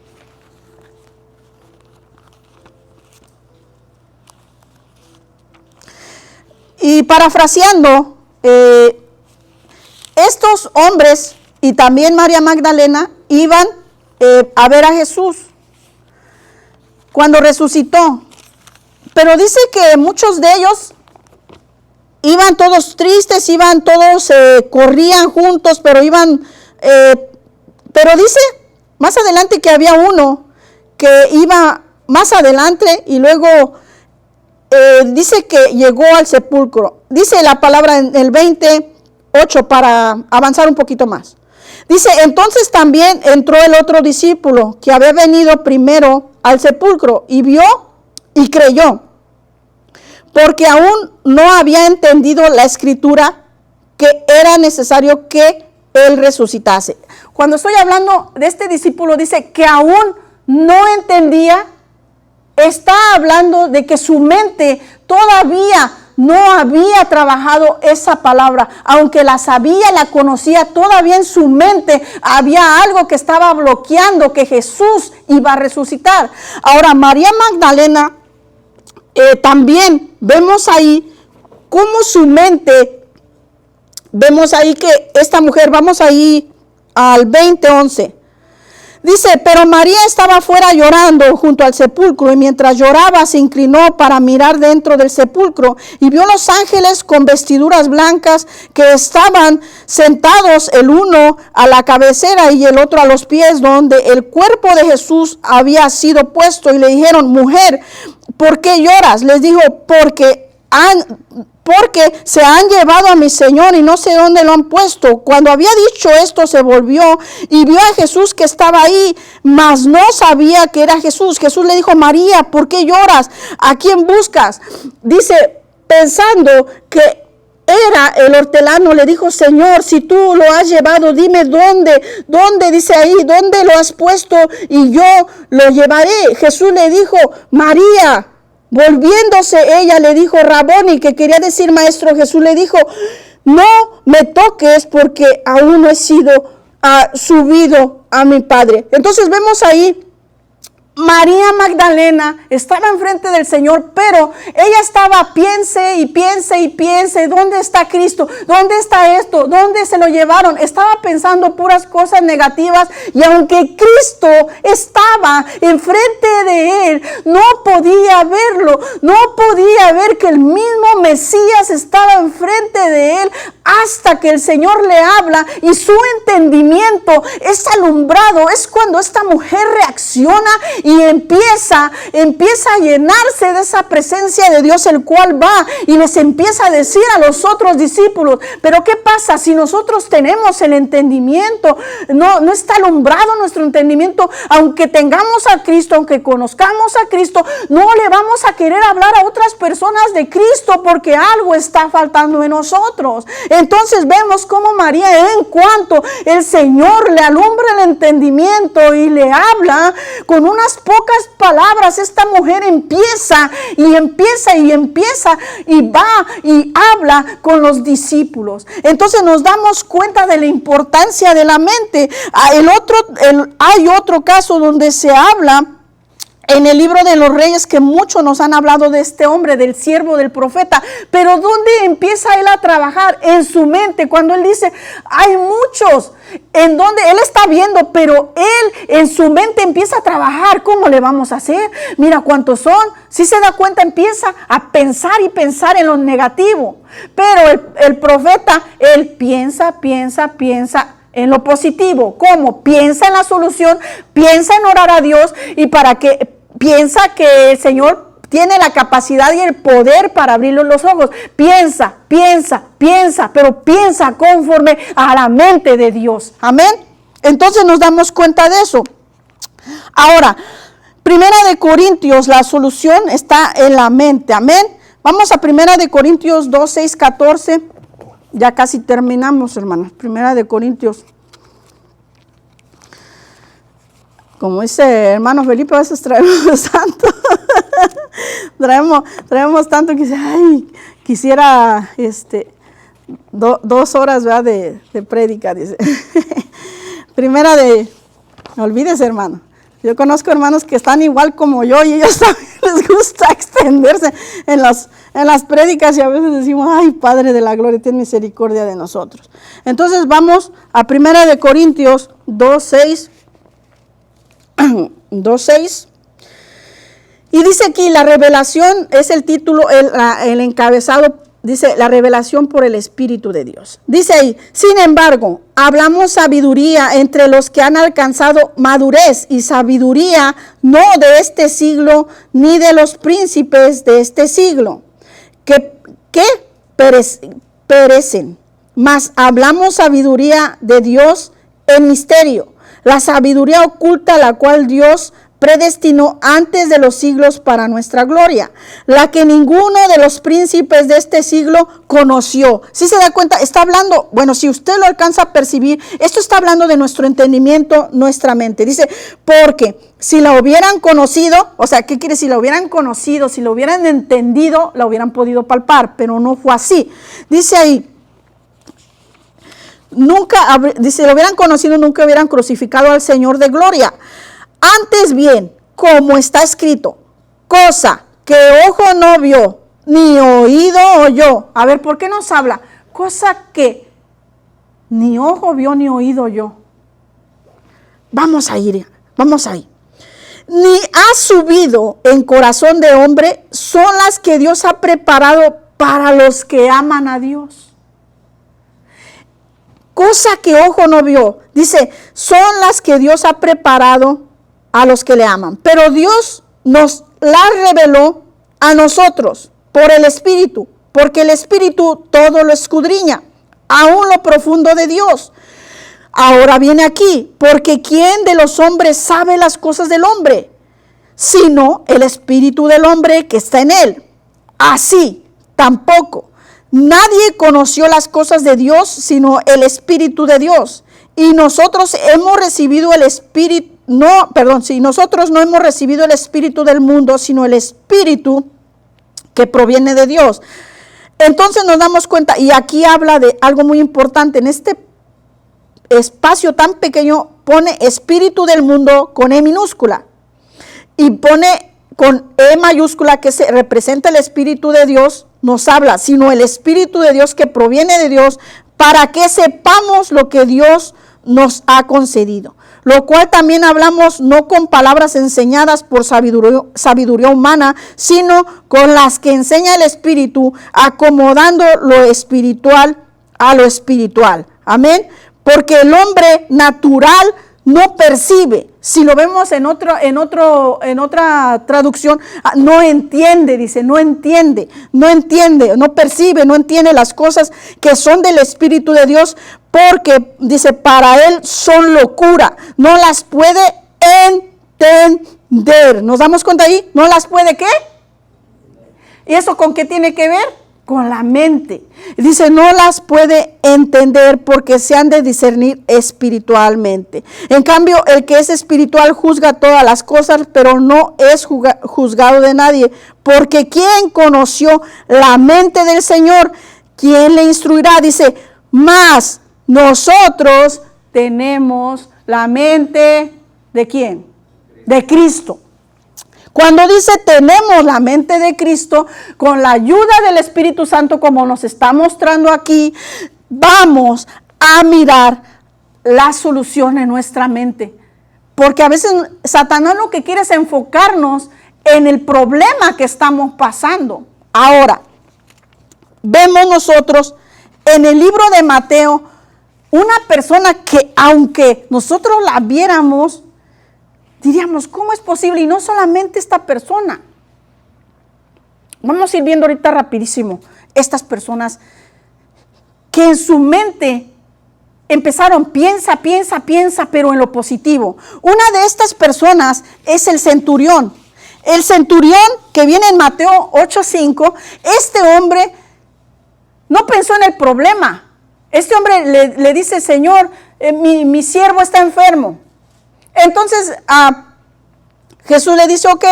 Y parafraseando, estos hombres y también María Magdalena iban a ver a Jesús cuando resucitó. Pero dice que muchos de ellos iban todos tristes, corrían juntos, pero pero dice más adelante que había uno que iba más adelante y luego dice que llegó al sepulcro. Dice la palabra en el 28 para avanzar un poquito más. Dice, entonces también entró el otro discípulo que había venido primero al sepulcro y vio y creyó, porque aún no había entendido la escritura que era necesario que él resucitase. Cuando estoy hablando de este discípulo, dice que aún no entendía. Está hablando de que su mente todavía no había trabajado esa palabra, aunque la sabía, la conocía, todavía en su mente había algo que estaba bloqueando que Jesús iba a resucitar. Ahora, María Magdalena, también vemos ahí cómo su mente, vemos ahí que esta mujer, vamos ahí al 20:11. Dice, pero María estaba afuera llorando junto al sepulcro y mientras lloraba se inclinó para mirar dentro del sepulcro y vio los ángeles con vestiduras blancas que estaban sentados el uno a la cabecera y el otro a los pies donde el cuerpo de Jesús había sido puesto y le dijeron, mujer, ¿por qué lloras? Les dijo, porque se han llevado a mi Señor y no sé dónde lo han puesto. Cuando había dicho esto, se volvió y vio a Jesús que estaba ahí, mas no sabía que era Jesús. Jesús le dijo, María, ¿por qué lloras? ¿A quién buscas? Dice, pensando que era el hortelano, le dijo, Señor, si tú lo has llevado, dime dónde, dice ahí, dónde lo has puesto y yo lo llevaré. Jesús le dijo, María. Volviéndose ella le dijo, Raboni, que quería decir maestro. Jesús le dijo, no me toques porque aún no he sido subido a mi Padre. Entonces vemos ahí María Magdalena estaba enfrente del Señor, pero ella estaba piense y piense y piense, ¿dónde está Cristo? ¿Dónde está esto? ¿Dónde se lo llevaron? Estaba pensando puras cosas negativas, y aunque Cristo estaba enfrente de él, no podía verlo, no podía ver que el mismo Mesías estaba enfrente de él, hasta que el Señor le habla y su entendimiento es alumbrado. Es cuando esta mujer reacciona y empieza a llenarse de esa presencia de Dios, el cual va y les empieza a decir a los otros discípulos, pero ¿qué pasa si nosotros tenemos el entendimiento? No está alumbrado nuestro entendimiento, aunque tengamos a Cristo, aunque conozcamos a Cristo, no le vamos a querer hablar a otras personas de Cristo porque algo está faltando en nosotros. Entonces vemos cómo María, en cuanto el Señor le alumbra el entendimiento y le habla con unas pocas palabras, esta mujer empieza y va y habla con los discípulos. Entonces nos damos cuenta de la importancia de la mente. Hay otro caso donde se habla en el libro de los Reyes, que muchos nos han hablado de este hombre, del siervo del profeta, pero ¿dónde empieza él a trabajar? En su mente, cuando él dice, hay muchos, en donde él está viendo, pero él en su mente empieza a trabajar. ¿Cómo le vamos a hacer? Mira cuántos son. Si se da cuenta, empieza a pensar y pensar en lo negativo, pero el profeta, él piensa en lo positivo. ¿Cómo? Piensa en la solución, piensa en orar a Dios, y piensa que el Señor tiene la capacidad y el poder para abrirle los ojos. Piensa, pero piensa conforme a la mente de Dios. Amén. Entonces nos damos cuenta de eso. Ahora, 1 Corintios, la solución está en la mente. Amén. Vamos a 1 Corintios 2, 6, 14. Ya casi terminamos, hermanos. 1 Corintios. Como dice hermano Felipe, a veces traemos tanto. traemos tanto que dice, ay, quisiera 2 horas, ¿verdad? de prédica, dice. No olvides, hermano. Yo conozco hermanos que están igual como yo, y ellos también les gusta extenderse en las prédicas, y a veces decimos, ay, Padre de la gloria, ten misericordia de nosotros. Entonces vamos a 1 Corintios 2:6. 2:6. Y dice aquí, la revelación es el título, el encabezado. Dice, la revelación por el Espíritu de Dios. Dice ahí, sin embargo, hablamos sabiduría entre los que han alcanzado madurez, y sabiduría no de este siglo, ni de los príncipes de este siglo, que perecen. Mas hablamos sabiduría de Dios en misterio, la sabiduría oculta, la cual Dios predestinó antes de los siglos para nuestra gloria, la que ninguno de los príncipes de este siglo conoció. ¿Sí se da cuenta? Está hablando, bueno, si usted lo alcanza a percibir, esto está hablando de nuestro entendimiento, nuestra mente. Dice, porque si la hubieran conocido, o sea, ¿qué quiere? Si la hubieran conocido, si lo hubieran entendido, la hubieran podido palpar, pero no fue así. Dice ahí, si lo hubieran conocido, nunca hubieran crucificado al Señor de gloria. Antes bien, como está escrito, cosa que ojo no vio, ni oído oyó. A ver, ¿por qué nos habla? Cosa que ni ojo vio, ni oído oyó. Vamos a ir. Ni ha subido en corazón de hombre, son las que Dios ha preparado para los que aman a Dios. Cosa que ojo no vio, dice, son las que Dios ha preparado a los que le aman. Pero Dios nos la reveló a nosotros por el Espíritu, porque el Espíritu todo lo escudriña, aún lo profundo de Dios. Ahora viene aquí, porque ¿quién de los hombres sabe las cosas del hombre? Sino el Espíritu del hombre que está en él. Así, tampoco nadie conoció las cosas de Dios, sino el Espíritu de Dios. Y nosotros hemos recibido el Espíritu, nosotros no hemos recibido el espíritu del mundo, sino el Espíritu que proviene de Dios. Entonces nos damos cuenta, y aquí habla de algo muy importante, en este espacio tan pequeño pone espíritu del mundo con E minúscula. y pone con E mayúscula que se representa el Espíritu de Dios, nos habla, sino el Espíritu de Dios que proviene de Dios, para que sepamos lo que Dios nos ha concedido. Lo cual también hablamos no con palabras enseñadas por sabiduría humana, sino con las que enseña el Espíritu, acomodando lo espiritual a lo espiritual. Amén. Porque el hombre natural no percibe. Si lo vemos en otra traducción, no entiende, dice, no percibe, no entiende las cosas que son del Espíritu de Dios, porque, dice, para él son locura, no las puede entender. ¿Nos damos cuenta ahí? ¿No las puede qué? ¿Y eso con qué tiene que ver? Con la mente. Dice, no las puede entender porque se han de discernir espiritualmente. En cambio, el que es espiritual juzga todas las cosas, pero no es juzgado de nadie. Porque ¿quién conoció la mente del Señor? ¿Quién le instruirá? Dice, mas nosotros tenemos la mente ¿de quién? De Cristo. Cuando dice tenemos la mente de Cristo, con la ayuda del Espíritu Santo, como nos está mostrando aquí, vamos a mirar la solución en nuestra mente. Porque a veces Satanás lo que quiere es enfocarnos en el problema que estamos pasando. Ahora, vemos nosotros en el libro de Mateo, una persona que aunque nosotros la viéramos, diríamos, ¿cómo es posible? Y no solamente esta persona. Vamos a ir viendo ahorita rapidísimo estas personas que en su mente empezaron, piensa, pero en lo positivo. Una de estas personas es el centurión. El centurión que viene en Mateo 8:5, este hombre no pensó en el problema. Este hombre le dice, Señor, mi siervo está enfermo. Entonces Jesús le dice, ok.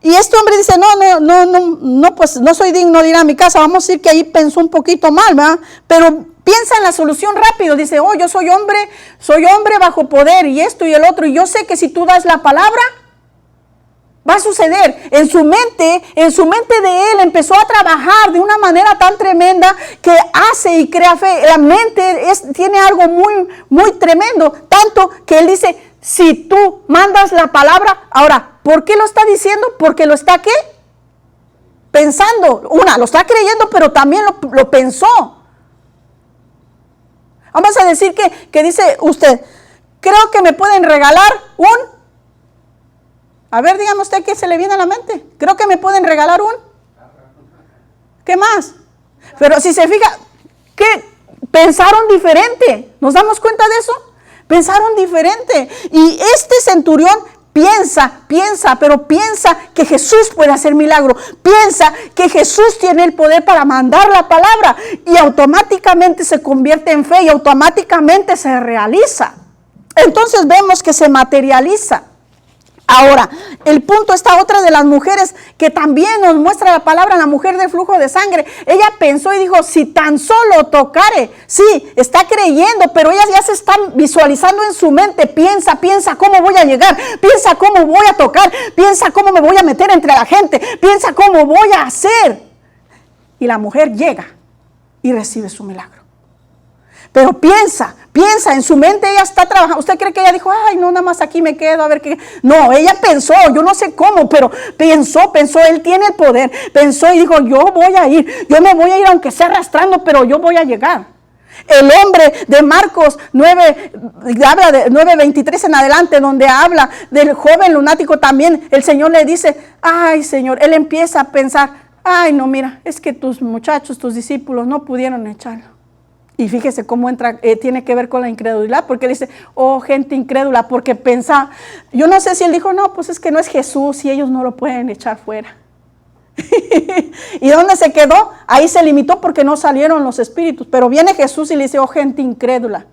Y este hombre dice, no, pues no soy digno de ir a mi casa. Vamos a decir que ahí pensó un poquito mal, ¿verdad? Pero piensa en la solución rápido. Dice, yo soy hombre bajo poder y esto y el otro. Y yo sé que si tú das la palabra, va a suceder. En su mente de él empezó a trabajar de una manera tan tremenda que hace y crea fe. La mente tiene algo muy, muy tremendo. Tanto que él dice, si tú mandas la palabra, ahora, ¿por qué lo está diciendo? Porque lo está ¿qué? Pensando. Lo está creyendo, pero también lo pensó. Vamos a decir que dice usted, creo que me pueden regalar a ver, dígame usted qué se le viene a la mente. Creo que me pueden regalar ¿qué más? Pero si se fija, ¿qué? Pensaron diferente. ¿Nos damos cuenta de eso? Pensaron diferente. Y este centurión piensa que Jesús puede hacer milagro. Piensa que Jesús tiene el poder para mandar la palabra. Y automáticamente se convierte en fe y automáticamente se realiza. Entonces vemos que se materializa. Ahora, el punto está otra de las mujeres que también nos muestra la palabra, la mujer del flujo de sangre. Ella pensó y dijo, si tan solo tocare, sí, está creyendo, pero ella ya se está visualizando en su mente, piensa cómo voy a llegar, piensa cómo voy a tocar, piensa cómo me voy a meter entre la gente, piensa cómo voy a hacer. Y la mujer llega y recibe su milagro. Pero piensa, en su mente ella está trabajando. ¿Usted cree que ella dijo, ay, no, nada más aquí me quedo a ver qué? No, ella pensó, yo no sé cómo, pero pensó, él tiene el poder. Pensó y dijo, yo me voy a ir aunque sea arrastrando, pero yo voy a llegar. El hombre de Marcos 9, habla de 9:23 en adelante, donde habla del joven lunático también. El Señor le dice, ay, Señor, él empieza a pensar, ay, no, mira, es que tus muchachos, tus discípulos no pudieron echarlo. Y fíjese cómo entra, tiene que ver con la incredulidad, porque él dice, gente incrédula, porque pensaba, yo no sé si él dijo, no, pues es que no es Jesús y ellos no lo pueden echar fuera. ¿Y dónde se quedó? Ahí se limitó porque no salieron los espíritus, pero viene Jesús y le dice, gente incrédula.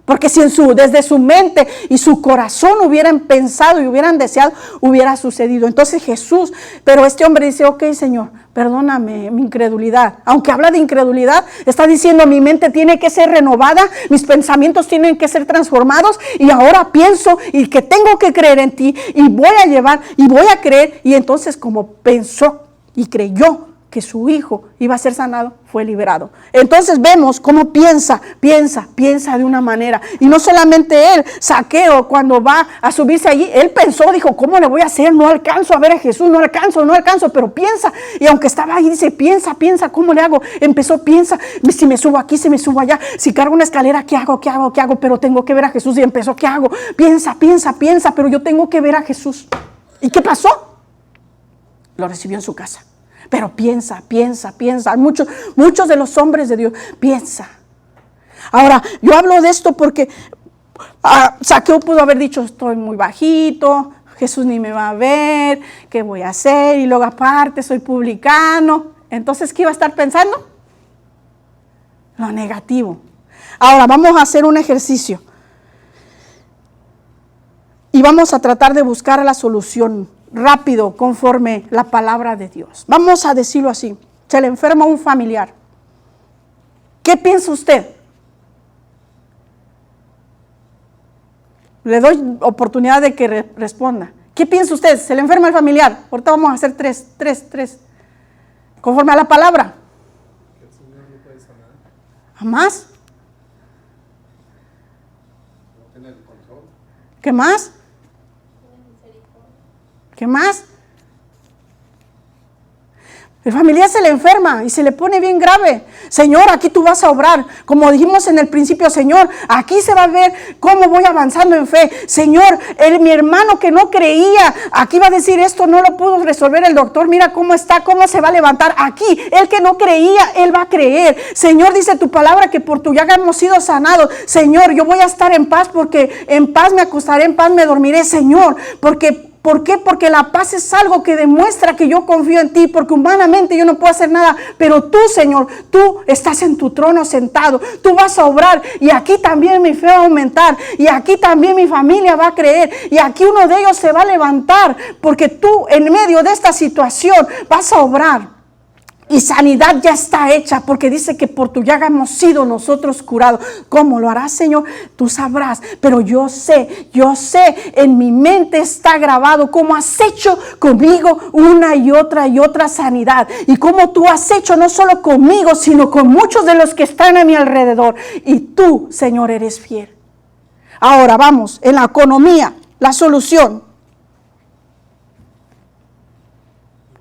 Porque si desde su mente y su corazón hubieran pensado y hubieran deseado, hubiera sucedido. Entonces Jesús, pero este hombre dice, ok, Señor, perdóname mi incredulidad. Aunque habla de incredulidad, está diciendo, mi mente tiene que ser renovada, mis pensamientos tienen que ser transformados, y ahora pienso y que tengo que creer en ti, y voy a llevar, y voy a creer. Y entonces, como pensó y creyó que su hijo iba a ser sanado, fue liberado. Entonces vemos cómo piensa de una manera. Y no solamente él, Zaqueo, cuando va a subirse allí, él pensó, dijo, ¿cómo le voy a hacer? No alcanzo a ver a Jesús, no alcanzo, pero piensa. Y aunque estaba ahí, dice, piensa, ¿cómo le hago? Empezó, piensa, si me subo aquí, si me subo allá, si cargo una escalera, ¿qué hago? Pero tengo que ver a Jesús. Y empezó, ¿qué hago? Piensa, pero yo tengo que ver a Jesús. ¿Y qué pasó? Lo recibió en su casa. Pero piensa. Muchos de los hombres de Dios piensa. Ahora, yo hablo de esto porque Zaqueo pudo haber dicho, estoy muy bajito, Jesús ni me va a ver, ¿qué voy a hacer? Y luego aparte soy publicano. Entonces, ¿qué iba a estar pensando? Lo negativo. Ahora, vamos a hacer un ejercicio. Y vamos a tratar de buscar la solución rápido conforme la palabra de Dios. Vamos a decirlo así. Se le enferma un familiar. ¿Qué piensa usted? Le doy oportunidad de que responda. ¿Qué piensa usted? Se le enferma el familiar. Ahorita vamos a hacer tres. Conforme a la palabra. Que el Señor lo puede sanar. ¿Más? No tener el control. ¿Qué más? ¿Qué más? El familiar se le enferma y se le pone bien grave. Señor, aquí tú vas a obrar. Como dijimos en el principio, Señor, aquí se va a ver cómo voy avanzando en fe. Señor, mi hermano que no creía, aquí va a decir esto no lo pudo resolver el doctor. Mira cómo está, cómo se va a levantar. Aquí, el que no creía, él va a creer. Señor, dice tu palabra que por tu llaga hemos sido sanados. Señor, yo voy a estar en paz porque en paz me acostaré, en paz me dormiré. Señor, ¿por qué? Porque la paz es algo que demuestra que yo confío en ti, porque humanamente yo no puedo hacer nada, pero tú, Señor, tú estás en tu trono sentado, tú vas a obrar, y aquí también mi fe va a aumentar, y aquí también mi familia va a creer, y aquí uno de ellos se va a levantar, porque tú en medio de esta situación vas a obrar. Y sanidad ya está hecha, porque dice que por tu llaga hemos sido nosotros curados. ¿Cómo lo harás, Señor? Tú sabrás, pero yo sé, en mi mente está grabado cómo has hecho conmigo una y otra sanidad. Y cómo tú has hecho no solo conmigo, sino con muchos de los que están a mi alrededor. Y tú, Señor, eres fiel. Ahora vamos, en la economía, la solución.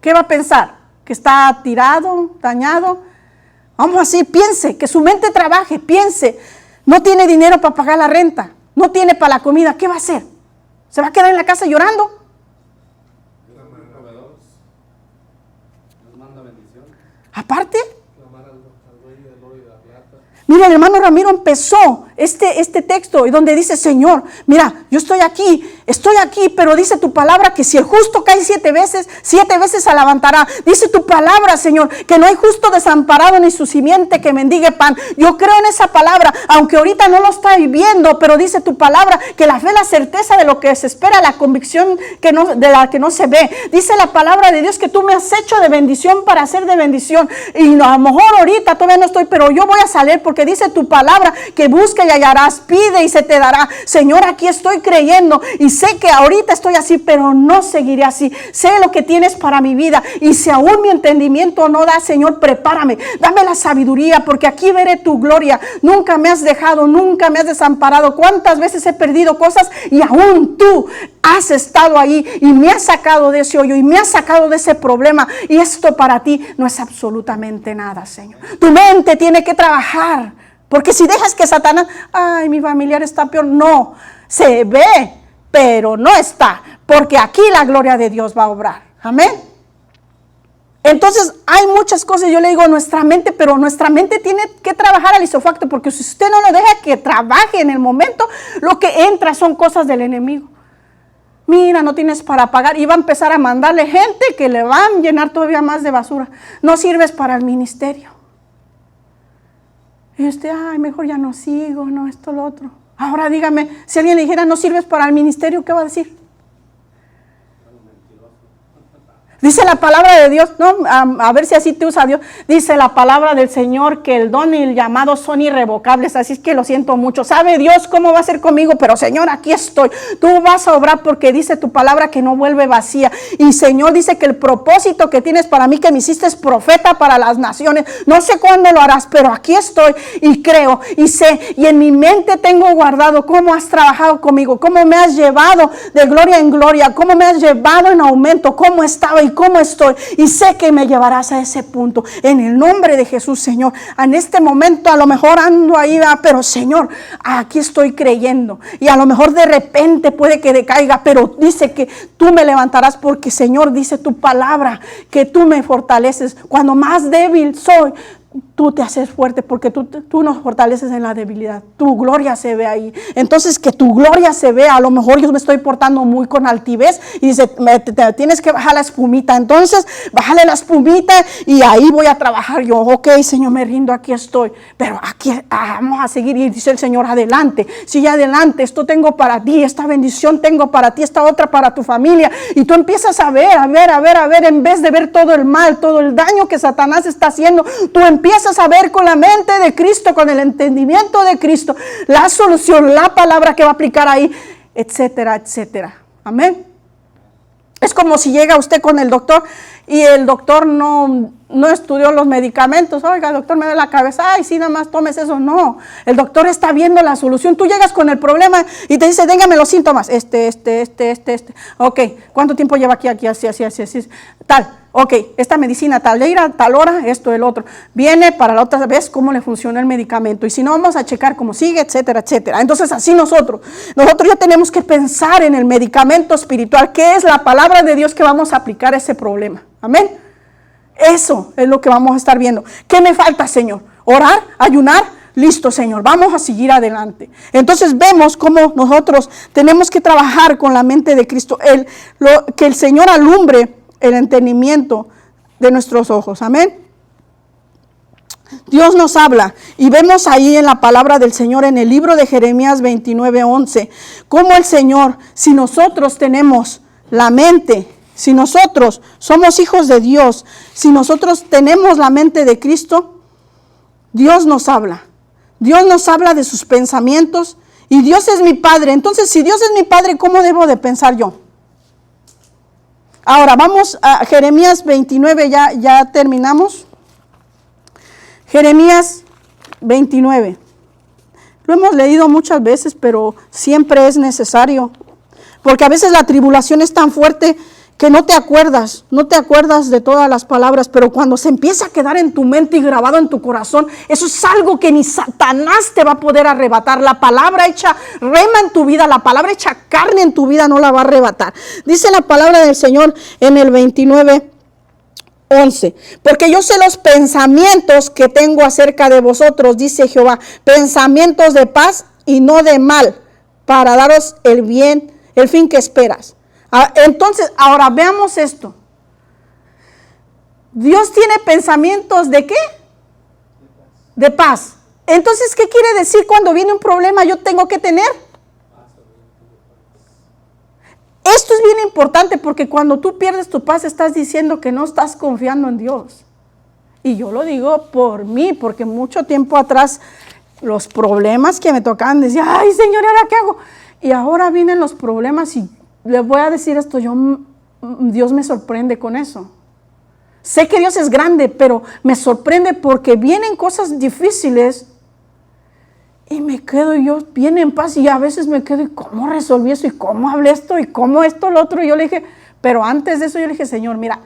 ¿Qué va a pensar? ¿Que está tirado, dañado? Vamos así, piense, que su mente trabaje, piense. No tiene dinero para pagar la renta, no tiene para la comida, ¿qué va a hacer? ¿Se va a quedar en la casa llorando? Clamar al proveedor. Nos manda bendición. Aparte, Clamar al dueño del oro y de la plata. mira, el hermano Ramiro empezó este texto y donde dice, Señor, mira, yo estoy aquí, pero dice tu palabra que si el justo cae 7 veces se levantará. Dice tu palabra, Señor, que no hay justo desamparado ni su simiente que mendigue pan. Yo creo en esa palabra, aunque ahorita no lo estoy viendo, pero dice tu palabra que la fe es la certeza de lo que se espera, la convicción de la que no se ve. Dice la palabra de Dios que tú me has hecho de bendición para ser de bendición. Y a lo mejor ahorita todavía no estoy, pero yo voy a salir porque dice tu palabra que busca y hallarás, pide y se te dará. Señor, aquí estoy creyendo y sé que ahorita estoy así, pero no seguiré así. Sé lo que tienes para mi vida, y si aún mi entendimiento no da, Señor, prepárame, dame la sabiduría, porque aquí veré tu gloria. Nunca me has dejado, nunca me has desamparado. Cuántas veces he perdido cosas y aún tú has estado ahí y me has sacado de ese hoyo y me has sacado de ese problema, y esto para ti no es absolutamente nada, Señor. Tu mente tiene que trabajar, porque si dejas que Satanás, ay, mi familiar está peor, no, se ve, pero no está, porque aquí la gloria de Dios va a obrar. Amén. Entonces hay muchas cosas, yo le digo nuestra mente, pero nuestra mente tiene que trabajar al isofacto, porque si usted no lo deja que trabaje en el momento, lo que entra son cosas del enemigo. Mira, no tienes para pagar, y va a empezar a mandarle gente que le van a llenar todavía más de basura. No sirves para el ministerio. Y usted, ay, mejor ya no sigo, no, esto, lo otro. Ahora dígame, si alguien le dijera no sirves para el ministerio, ¿qué va a decir? Dice la palabra de Dios, no, a ver si así te usa Dios. Dice la palabra del Señor que el don y el llamado son irrevocables, así es que lo siento mucho. ¿Sabe Dios cómo va a ser conmigo? Pero Señor, aquí estoy. Tú vas a obrar porque dice tu palabra que no vuelve vacía. Y Señor dice que el propósito que tienes para mí, que me hiciste profeta para las naciones. No sé cuándo lo harás, pero aquí estoy y creo y sé. Y en mi mente tengo guardado cómo has trabajado conmigo, cómo me has llevado de gloria en gloria, cómo me has llevado en aumento, cómo estaba y cómo estoy, y sé que me llevarás a ese punto en el nombre de Jesús, Señor. En este momento a lo mejor ando ahí, pero Señor, aquí estoy creyendo, y a lo mejor de repente puede que decaiga, pero dice que tú me levantarás, porque Señor, dice tu palabra que tú me fortaleces. Cuando más débil soy, tú te haces fuerte, porque tú nos fortaleces en la debilidad. Tu gloria se ve ahí. Entonces, que tu gloria se vea. A lo mejor yo me estoy portando muy con altivez y dice, te tienes que bajar la espumita. Entonces, bájale la espumita y ahí voy a trabajar yo. Ok, Señor, me rindo, aquí estoy. Pero aquí vamos a seguir. Y dice el Señor, adelante. Sigue adelante. Esto tengo para ti. Esta bendición tengo para ti. Esta otra para tu familia. Y tú empiezas a ver. En vez de ver todo el mal, todo el daño que Satanás está haciendo, tú empiezas a ver con la mente de Cristo, con el entendimiento de Cristo, la solución, la palabra que va a aplicar ahí, etcétera, etcétera. Amén. Es como si llega usted con el doctor y el doctor no estudió los medicamentos. Oiga, doctor, me duele la cabeza. Ay, sí, nada más tomes eso. No, el doctor está viendo la solución. Tú llegas con el problema y te dice, dígame los síntomas. Ok, ¿cuánto tiempo lleva aquí, así, tal? Ok, esta medicina tal, le irá a tal hora, esto, el otro. Viene para la otra vez cómo le funciona el medicamento. Y si no, vamos a checar cómo sigue, etcétera, etcétera. Entonces, así nosotros ya tenemos que pensar en el medicamento espiritual, que es la palabra de Dios que vamos a aplicar a ese problema. Amén. Eso es lo que vamos a estar viendo. ¿Qué me falta, Señor? ¿Orar? ¿Ayunar? Listo, Señor, vamos a seguir adelante. Entonces vemos cómo nosotros tenemos que trabajar con la mente de Cristo. Que el Señor alumbre el entendimiento de nuestros ojos. Amén. Dios nos habla y vemos ahí en la palabra del Señor en el libro de Jeremías 29:11, cómo el Señor, si nosotros tenemos la mente, si nosotros somos hijos de Dios, si nosotros tenemos la mente de Cristo, Dios nos habla. Dios nos habla de sus pensamientos y Dios es mi Padre. Entonces, si Dios es mi Padre, ¿cómo debo de pensar yo? Ahora vamos a Jeremías 29, ya terminamos. Jeremías 29. Lo hemos leído muchas veces, pero siempre es necesario. Porque a veces la tribulación es tan fuerte que no te acuerdas de todas las palabras, pero cuando se empieza a quedar en tu mente y grabado en tu corazón, eso es algo que ni Satanás te va a poder arrebatar. La palabra hecha rema en tu vida, la palabra hecha carne en tu vida no la va a arrebatar. Dice la palabra del Señor en el 29:11, porque yo sé los pensamientos que tengo acerca de vosotros, dice Jehová, pensamientos de paz y no de mal, para daros el bien, el fin que esperas. Entonces, ahora veamos esto. Dios tiene pensamientos ¿de qué? De paz. Entonces, ¿qué quiere decir cuando viene un problema yo tengo que tener? Esto es bien importante porque cuando tú pierdes tu paz estás diciendo que no estás confiando en Dios. Y yo lo digo por mí, porque mucho tiempo atrás los problemas que me tocaban decía, ay Señor, ¿y ahora qué hago? Y ahora vienen los problemas y les voy a decir esto, Dios me sorprende con eso. Sé que Dios es grande, pero me sorprende porque vienen cosas difíciles y me quedo yo bien en paz y a veces me quedo, ¿y cómo resolví eso? ¿Y cómo hablé esto? ¿Y cómo esto, lo otro? Y yo le dije, pero antes de eso yo le dije, Señor, mira,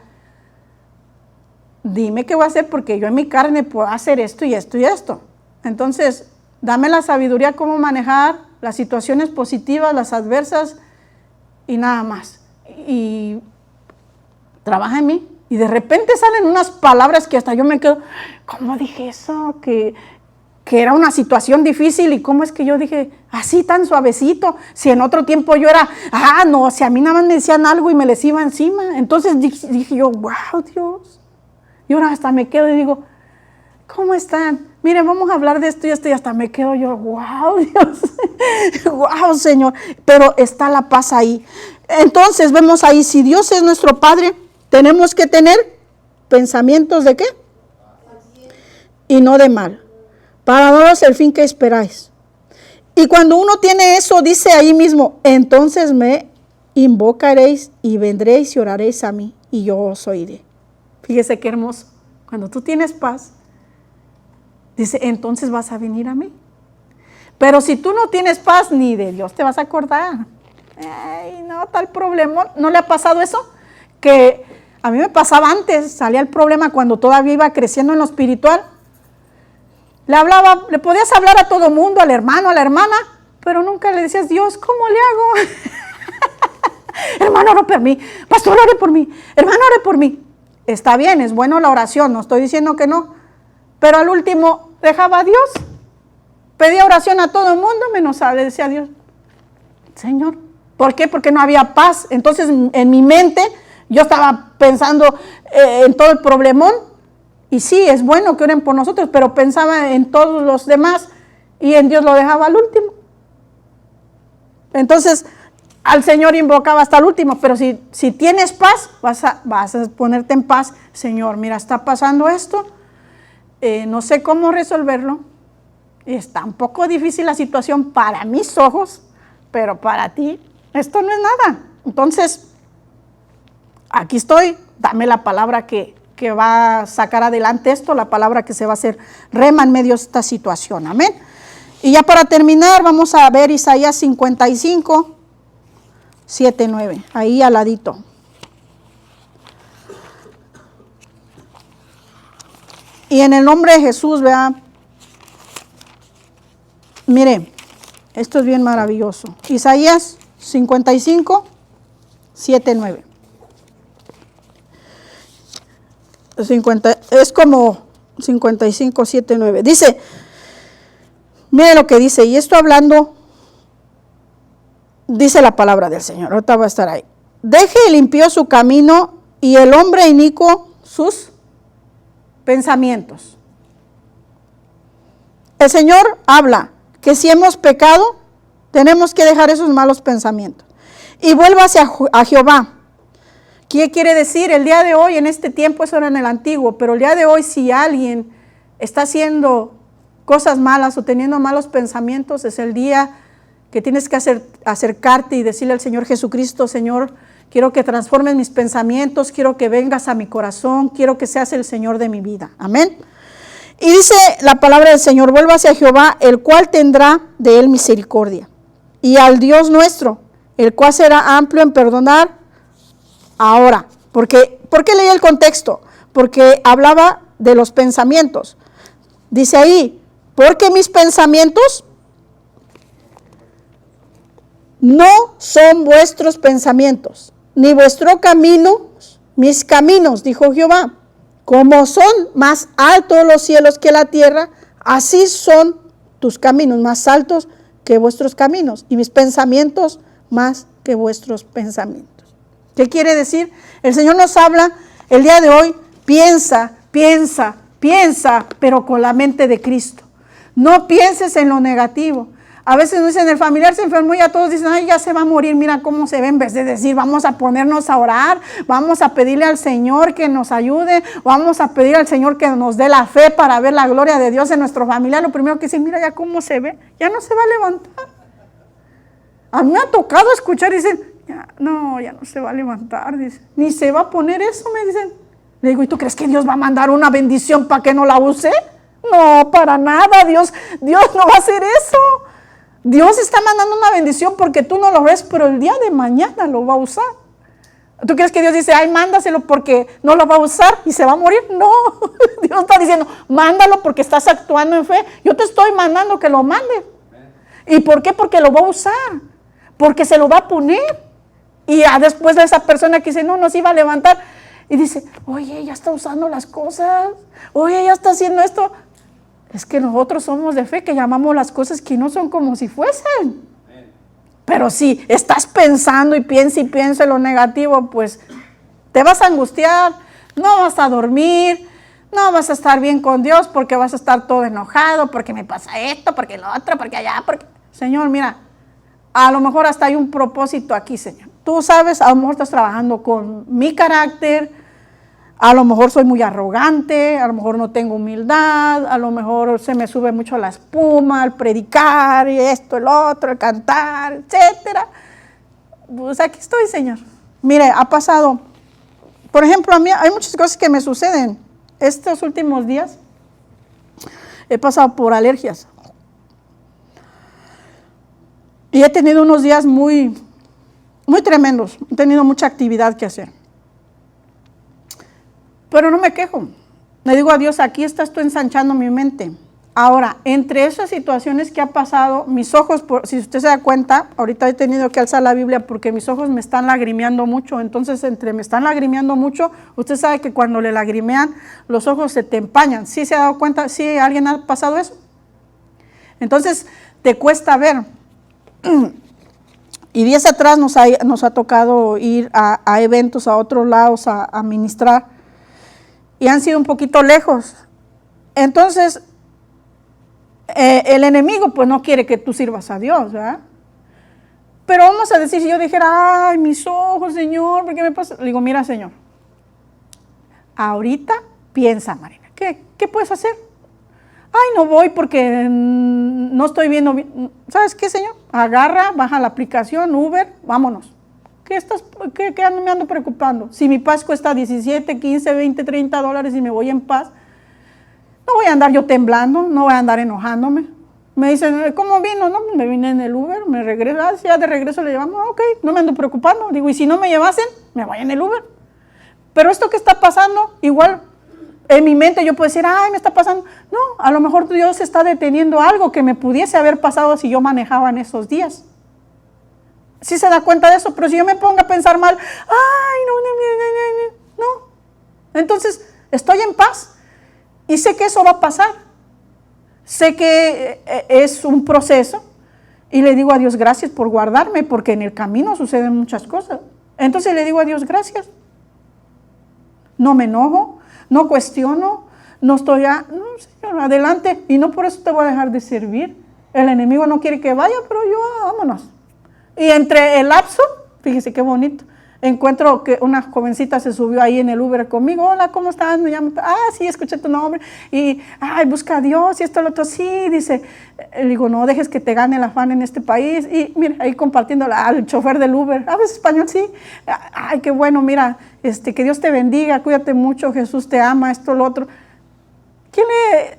dime qué voy a hacer porque yo en mi carne puedo hacer esto y esto y esto. Entonces, dame la sabiduría cómo manejar las situaciones positivas, las adversas y nada más. Y trabaja en mí. Y de repente salen unas palabras que hasta yo me quedo, ¿cómo dije eso? Que era una situación difícil y cómo es que yo dije así tan suavecito. Si en otro tiempo yo era, no, si a mí nada más me decían algo y me les iba encima. Entonces dije yo, wow, Dios. Y ahora hasta me quedo y digo, ¿cómo están? Miren, vamos a hablar de esto y esto, y hasta me quedo yo, wow, Dios, wow, Señor, pero está la paz ahí. Entonces vemos ahí, si Dios es nuestro Padre, tenemos que tener pensamientos ¿de qué? Y no de mal, para daros el fin que esperáis. Y cuando uno tiene eso, dice ahí mismo, entonces me invocaréis y vendréis y oraréis a mí y yo os oiré. Fíjese qué hermoso. Cuando tú tienes paz, dice, entonces vas a venir a mí. Pero si tú no tienes paz, ni de Dios te vas a acordar. Ay, no, tal problema. ¿No le ha pasado eso? Que a mí me pasaba antes, salía el problema cuando todavía iba creciendo en lo espiritual. Le podías hablar a todo mundo, al hermano, a la hermana, pero nunca le decías, Dios, ¿cómo le hago? Hermano, ore por mí. Pastor, ore por mí. Hermano, ore por mí. Está bien, es bueno la oración, no estoy diciendo que no. Pero al último dejaba a Dios. Pedía oración a todo el mundo, menos le decía a Dios, Señor. ¿Por qué? Porque no había paz. Entonces en mi mente yo estaba pensando en todo el problemón. Y sí, es bueno que oren por nosotros, pero pensaba en todos los demás y en Dios lo dejaba al último. Entonces, al Señor invocaba hasta el último, pero si tienes paz, vas a ponerte en paz. Señor, mira, está pasando esto, no sé cómo resolverlo, está un poco difícil la situación para mis ojos, pero para ti esto no es nada. Entonces, aquí estoy, dame la palabra que va a sacar adelante esto, la palabra que se va a hacer rema en medio de esta situación, amén. Y ya para terminar, vamos a ver Isaías 55, 7, 9, ahí al ladito. Y en el nombre de Jesús, vea, mire, esto es bien maravilloso. Isaías 55, 7, 9. Es como 55, 7, 9. Dice, mire lo que dice, y esto hablando, dice la palabra del Señor, ahorita va a estar ahí. Deje el impío su camino y el hombre inicuo sus pensamientos. El Señor habla que si hemos pecado, tenemos que dejar esos malos pensamientos. Y vuelva a Jehová. ¿Qué quiere decir? El día de hoy, en este tiempo, eso era en el antiguo, pero el día de hoy, si alguien está haciendo cosas malas o teniendo malos pensamientos, es el día que tienes que acercarte y decirle al Señor Jesucristo, Señor, quiero que transformes mis pensamientos, quiero que vengas a mi corazón, quiero que seas el Señor de mi vida. Amén. Y dice la palabra del Señor, vuelva hacia Jehová, el cual tendrá de él misericordia. Y al Dios nuestro, el cual será amplio en perdonar. Ahora, ¿por qué leí el contexto? Porque hablaba de los pensamientos. Dice ahí, porque mis pensamientos no son vuestros pensamientos, ni vuestro camino, mis caminos, dijo Jehová. Como son más altos los cielos que la tierra, así son tus caminos más altos que vuestros caminos, y mis pensamientos más que vuestros pensamientos. ¿Qué quiere decir? El Señor nos habla el día de hoy, piensa, pero con la mente de Cristo. No pienses en lo negativo. A veces nos dicen, el familiar se enfermó y ya todos dicen, ay, ya se va a morir, mira cómo se ve, en vez de decir, vamos a ponernos a orar, vamos a pedirle al Señor que nos ayude, vamos a pedir al Señor que nos dé la fe para ver la gloria de Dios en nuestro familiar. Lo primero que dicen, mira ya cómo se ve, ya no se va a levantar. A mí me ha tocado escuchar y dicen, ya no se va a levantar, dice, ni se va a poner eso, me dicen. Le digo, ¿y tú crees que Dios va a mandar una bendición para que no la use? No, para nada, Dios no va a hacer eso. Dios está mandando una bendición porque tú no lo ves, pero el día de mañana lo va a usar. ¿Tú crees que Dios dice, ay, mándaselo porque no lo va a usar y se va a morir? No, Dios está diciendo, mándalo porque estás actuando en fe. Yo te estoy mandando que lo mande. ¿Y por qué? Porque lo va a usar, porque se lo va a poner. Y después de esa persona que dice, no se iba a levantar, y dice, oye, ella está usando las cosas, oye, ella está haciendo esto. Es que nosotros somos de fe, que llamamos las cosas que no son como si fuesen. Pero si estás pensando y piensa en lo negativo, pues te vas a angustiar, no vas a dormir, No vas a estar bien con Dios porque vas a estar todo enojado, porque me pasa esto, porque lo otro, porque allá, porque... Señor, mira, a lo mejor hasta hay un propósito aquí, Señor. Tú sabes, a lo mejor estás trabajando con mi carácter, a lo mejor soy muy arrogante, a lo mejor no tengo humildad, a lo mejor se me sube mucho la espuma al predicar y esto, el otro, el cantar, etcétera. Pues aquí estoy, Señor. Mire, ha pasado, por ejemplo, a mí hay muchas cosas que me suceden. Estos últimos días he pasado por alergias. Y he tenido unos días muy tremendos. He tenido mucha actividad que hacer. Pero no me quejo. Le digo a Dios, aquí estás tú ensanchando mi mente. Ahora, entre esas situaciones que ha pasado, mis ojos, si usted se da cuenta, ahorita he tenido que alzar la Biblia porque mis ojos me están lagrimeando mucho. Entonces, entre me están lagrimeando mucho, usted sabe que cuando le lagrimean, los ojos se te empañan. ¿Sí se ha dado cuenta? ¿Sí alguien ha pasado eso? Entonces, te cuesta ver. Y días atrás nos ha tocado ir a eventos, a otros lados, a ministrar. Y han sido un poquito lejos. Entonces, el enemigo pues no quiere que tú sirvas a Dios, ¿verdad? Pero vamos a decir, si yo dijera, ay, mis ojos, Señor, ¿por qué me pasa? Le digo, mira, Señor, ahorita piensa, Marina, ¿qué puedes hacer? Ay, no voy porque no estoy viendo bien. ¿Sabes qué, Señor? Agarra, baja la aplicación, Uber, vámonos. ¿Qué me ando preocupando? Si mi paz cuesta 17, 15, 20, 30 dólares y me voy en paz, no voy a andar yo temblando, no voy a andar enojándome. Me dicen, ¿cómo vino? No, me vine en el Uber, me regreso, ya de regreso le llevamos, ok, no me ando preocupando. Digo, y si no me llevasen, me voy en el Uber. Pero esto que está pasando, igual, en mi mente yo puedo decir, ay, me está pasando. No, a lo mejor Dios está deteniendo algo que me pudiese haber pasado si yo manejaba en esos días. Sí se da cuenta de eso, pero si yo me pongo a pensar mal, ay, no. Entonces, estoy en paz y sé que eso va a pasar. Sé que es un proceso y le digo a Dios gracias por guardarme, porque en el camino suceden muchas cosas. Entonces le digo a Dios gracias. No me enojo, no cuestiono, no estoy no, Señor, adelante, y no por eso te voy a dejar de servir. El enemigo no quiere que vaya, pero yo, vámonos. Y entre el lapso, fíjese qué bonito, encuentro que una jovencita se subió ahí en el Uber conmigo. Hola, ¿cómo estás? Me llamo, sí, escuché tu nombre. Y, busca a Dios y esto, lo otro. Sí, dice, le digo, no dejes que te gane el afán en este país. Y mira, ahí compartiendo al chofer del Uber. ¿Hablas español? Sí. Ay, qué bueno, mira, que Dios te bendiga, cuídate mucho, Jesús te ama, esto, lo otro.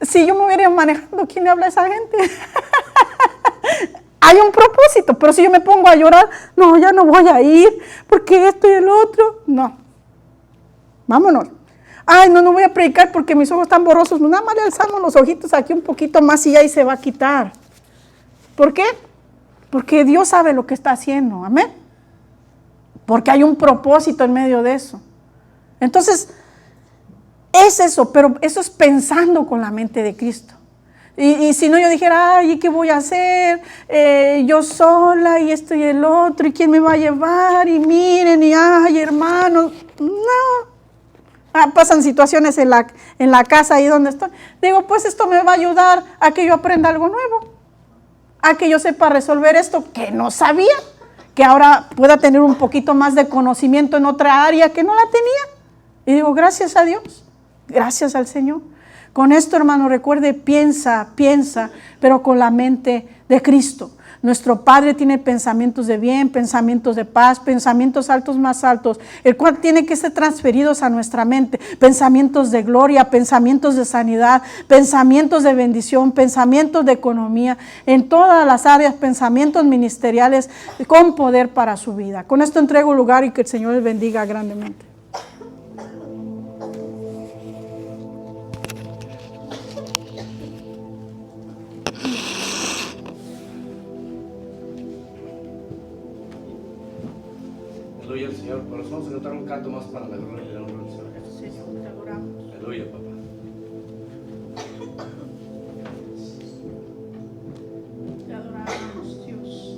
Si yo me hubiera ido manejando, ¿quién le habla a esa gente? Hay un propósito, pero si yo me pongo a llorar, no, ya no voy a ir, porque esto y el otro, no. Vámonos. Ay, no voy a predicar porque mis ojos están borrosos. Nada más le alzamos los ojitos aquí un poquito más y ahí se va a quitar. ¿Por qué? Porque Dios sabe lo que está haciendo, amén. Porque hay un propósito en medio de eso. Entonces, es eso, pero eso es pensando con la mente de Cristo. Y si no, yo dijera, ay, ¿qué voy a hacer? Yo sola y esto y el otro, ¿y quién me va a llevar? Y miren, y ay, hermanos, no. Pasan situaciones en la casa ahí donde estoy. Digo, pues esto me va a ayudar a que yo aprenda algo nuevo, a que yo sepa resolver esto que no sabía, que ahora pueda tener un poquito más de conocimiento en otra área que no la tenía. Y digo, gracias a Dios, gracias al Señor. Con esto, hermano, recuerde, piensa, pero con la mente de Cristo. Nuestro Padre tiene pensamientos de bien, pensamientos de paz, pensamientos altos más altos, el cual tiene que ser transferidos a nuestra mente. Pensamientos de gloria, pensamientos de sanidad, pensamientos de bendición, pensamientos de economía, en todas las áreas, pensamientos ministeriales con poder para su vida. Con esto entrego lugar y que el Señor les bendiga grandemente. Aleluya al Señor. Por eso vamos a cantar un canto más para la gloria y la honra del Señor Jesús. Señor, te adoramos. Aleluya, papá. Te adoramos, Dios.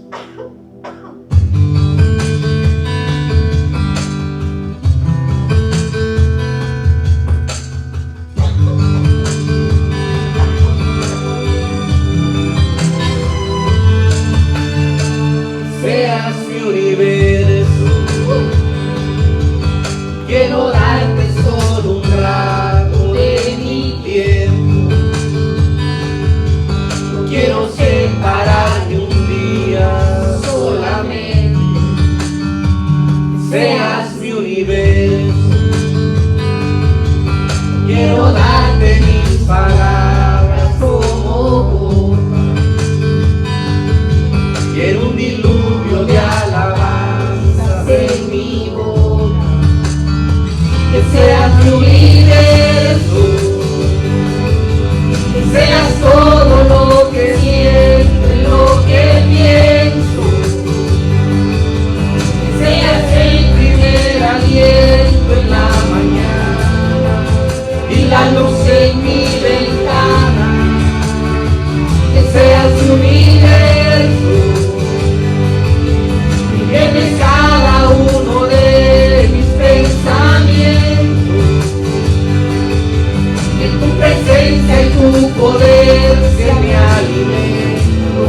presencia y tu poder sea mi alimento.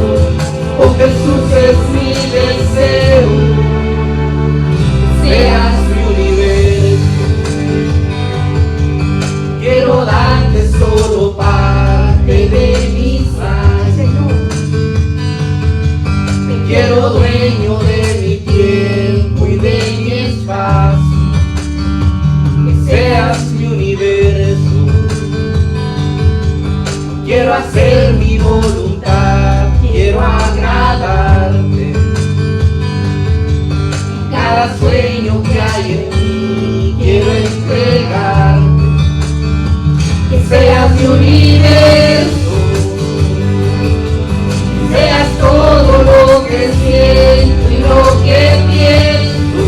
Oh Jesús, es mi deseo, seas mi universo. Quiero darte solo parte de mi Señor. Te quiero dueño de mi tiempo y de mi espacio. Que seas mi universo. Quiero hacer mi voluntad, quiero agradarte. Cada sueño que hay en mí quiero entregarte. Que seas mi universo, seas todo lo que siento y lo que pienso.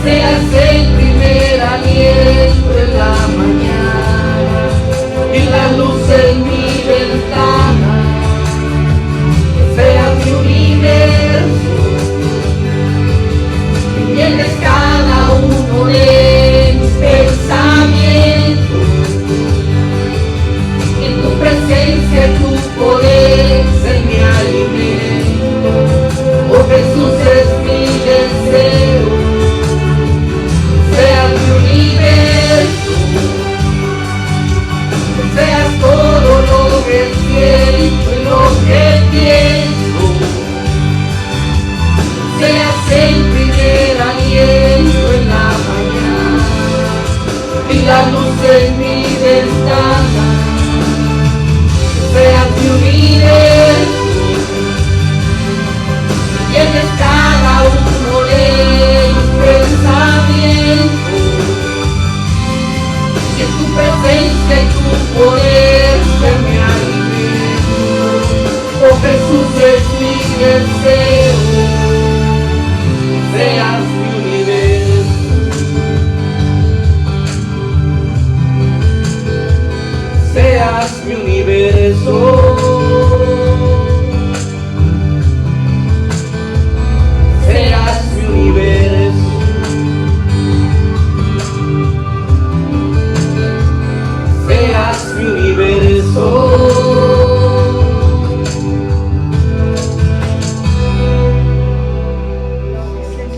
Seas el primer aliento en la mañana y la luz en mi ventana. Que seas mi universo, que llenes cada uno de mis pensamientos. En tu presencia y tu poder ser mi alimento. Oh Jesús, es mi deseo, seas mi universo. Seas todo lo que siento y lo que pienso. Seas el primer aliento en la mañana y la luz en mi ventana. Seas mi universo, llenes cada uno de mis pensamientos. Que tu presencia y tu poder sea mi alimento. Oh Jesús, es mi deseo, seas mi universo. Seas mi universo. Seas mi universo. Seas mi universo.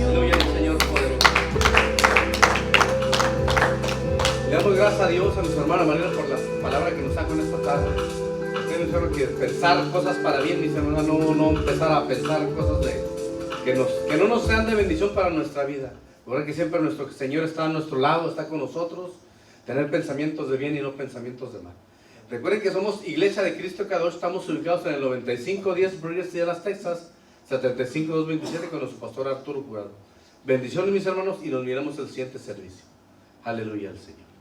Aleluya al Señor poderoso. Le damos gracias a Dios, a nuestra hermana María, por las palabras que nos sacó en esta tarde. Tenemos que pensar cosas para bien, mis hermanos, no empezar a pensar cosas que no nos sean de bendición para nuestra vida. Recuerden que siempre nuestro Señor está a nuestro lado, está con nosotros. Tener pensamientos de bien y no pensamientos de mal. Recuerden que somos Iglesia de Cristo Kadosh, estamos ubicados en el 9510 Burgess Dallas, Texas, 75227 con nuestro pastor Arturo Jurado. Bendiciones, mis hermanos, y nos miramos el siguiente servicio. Aleluya al Señor.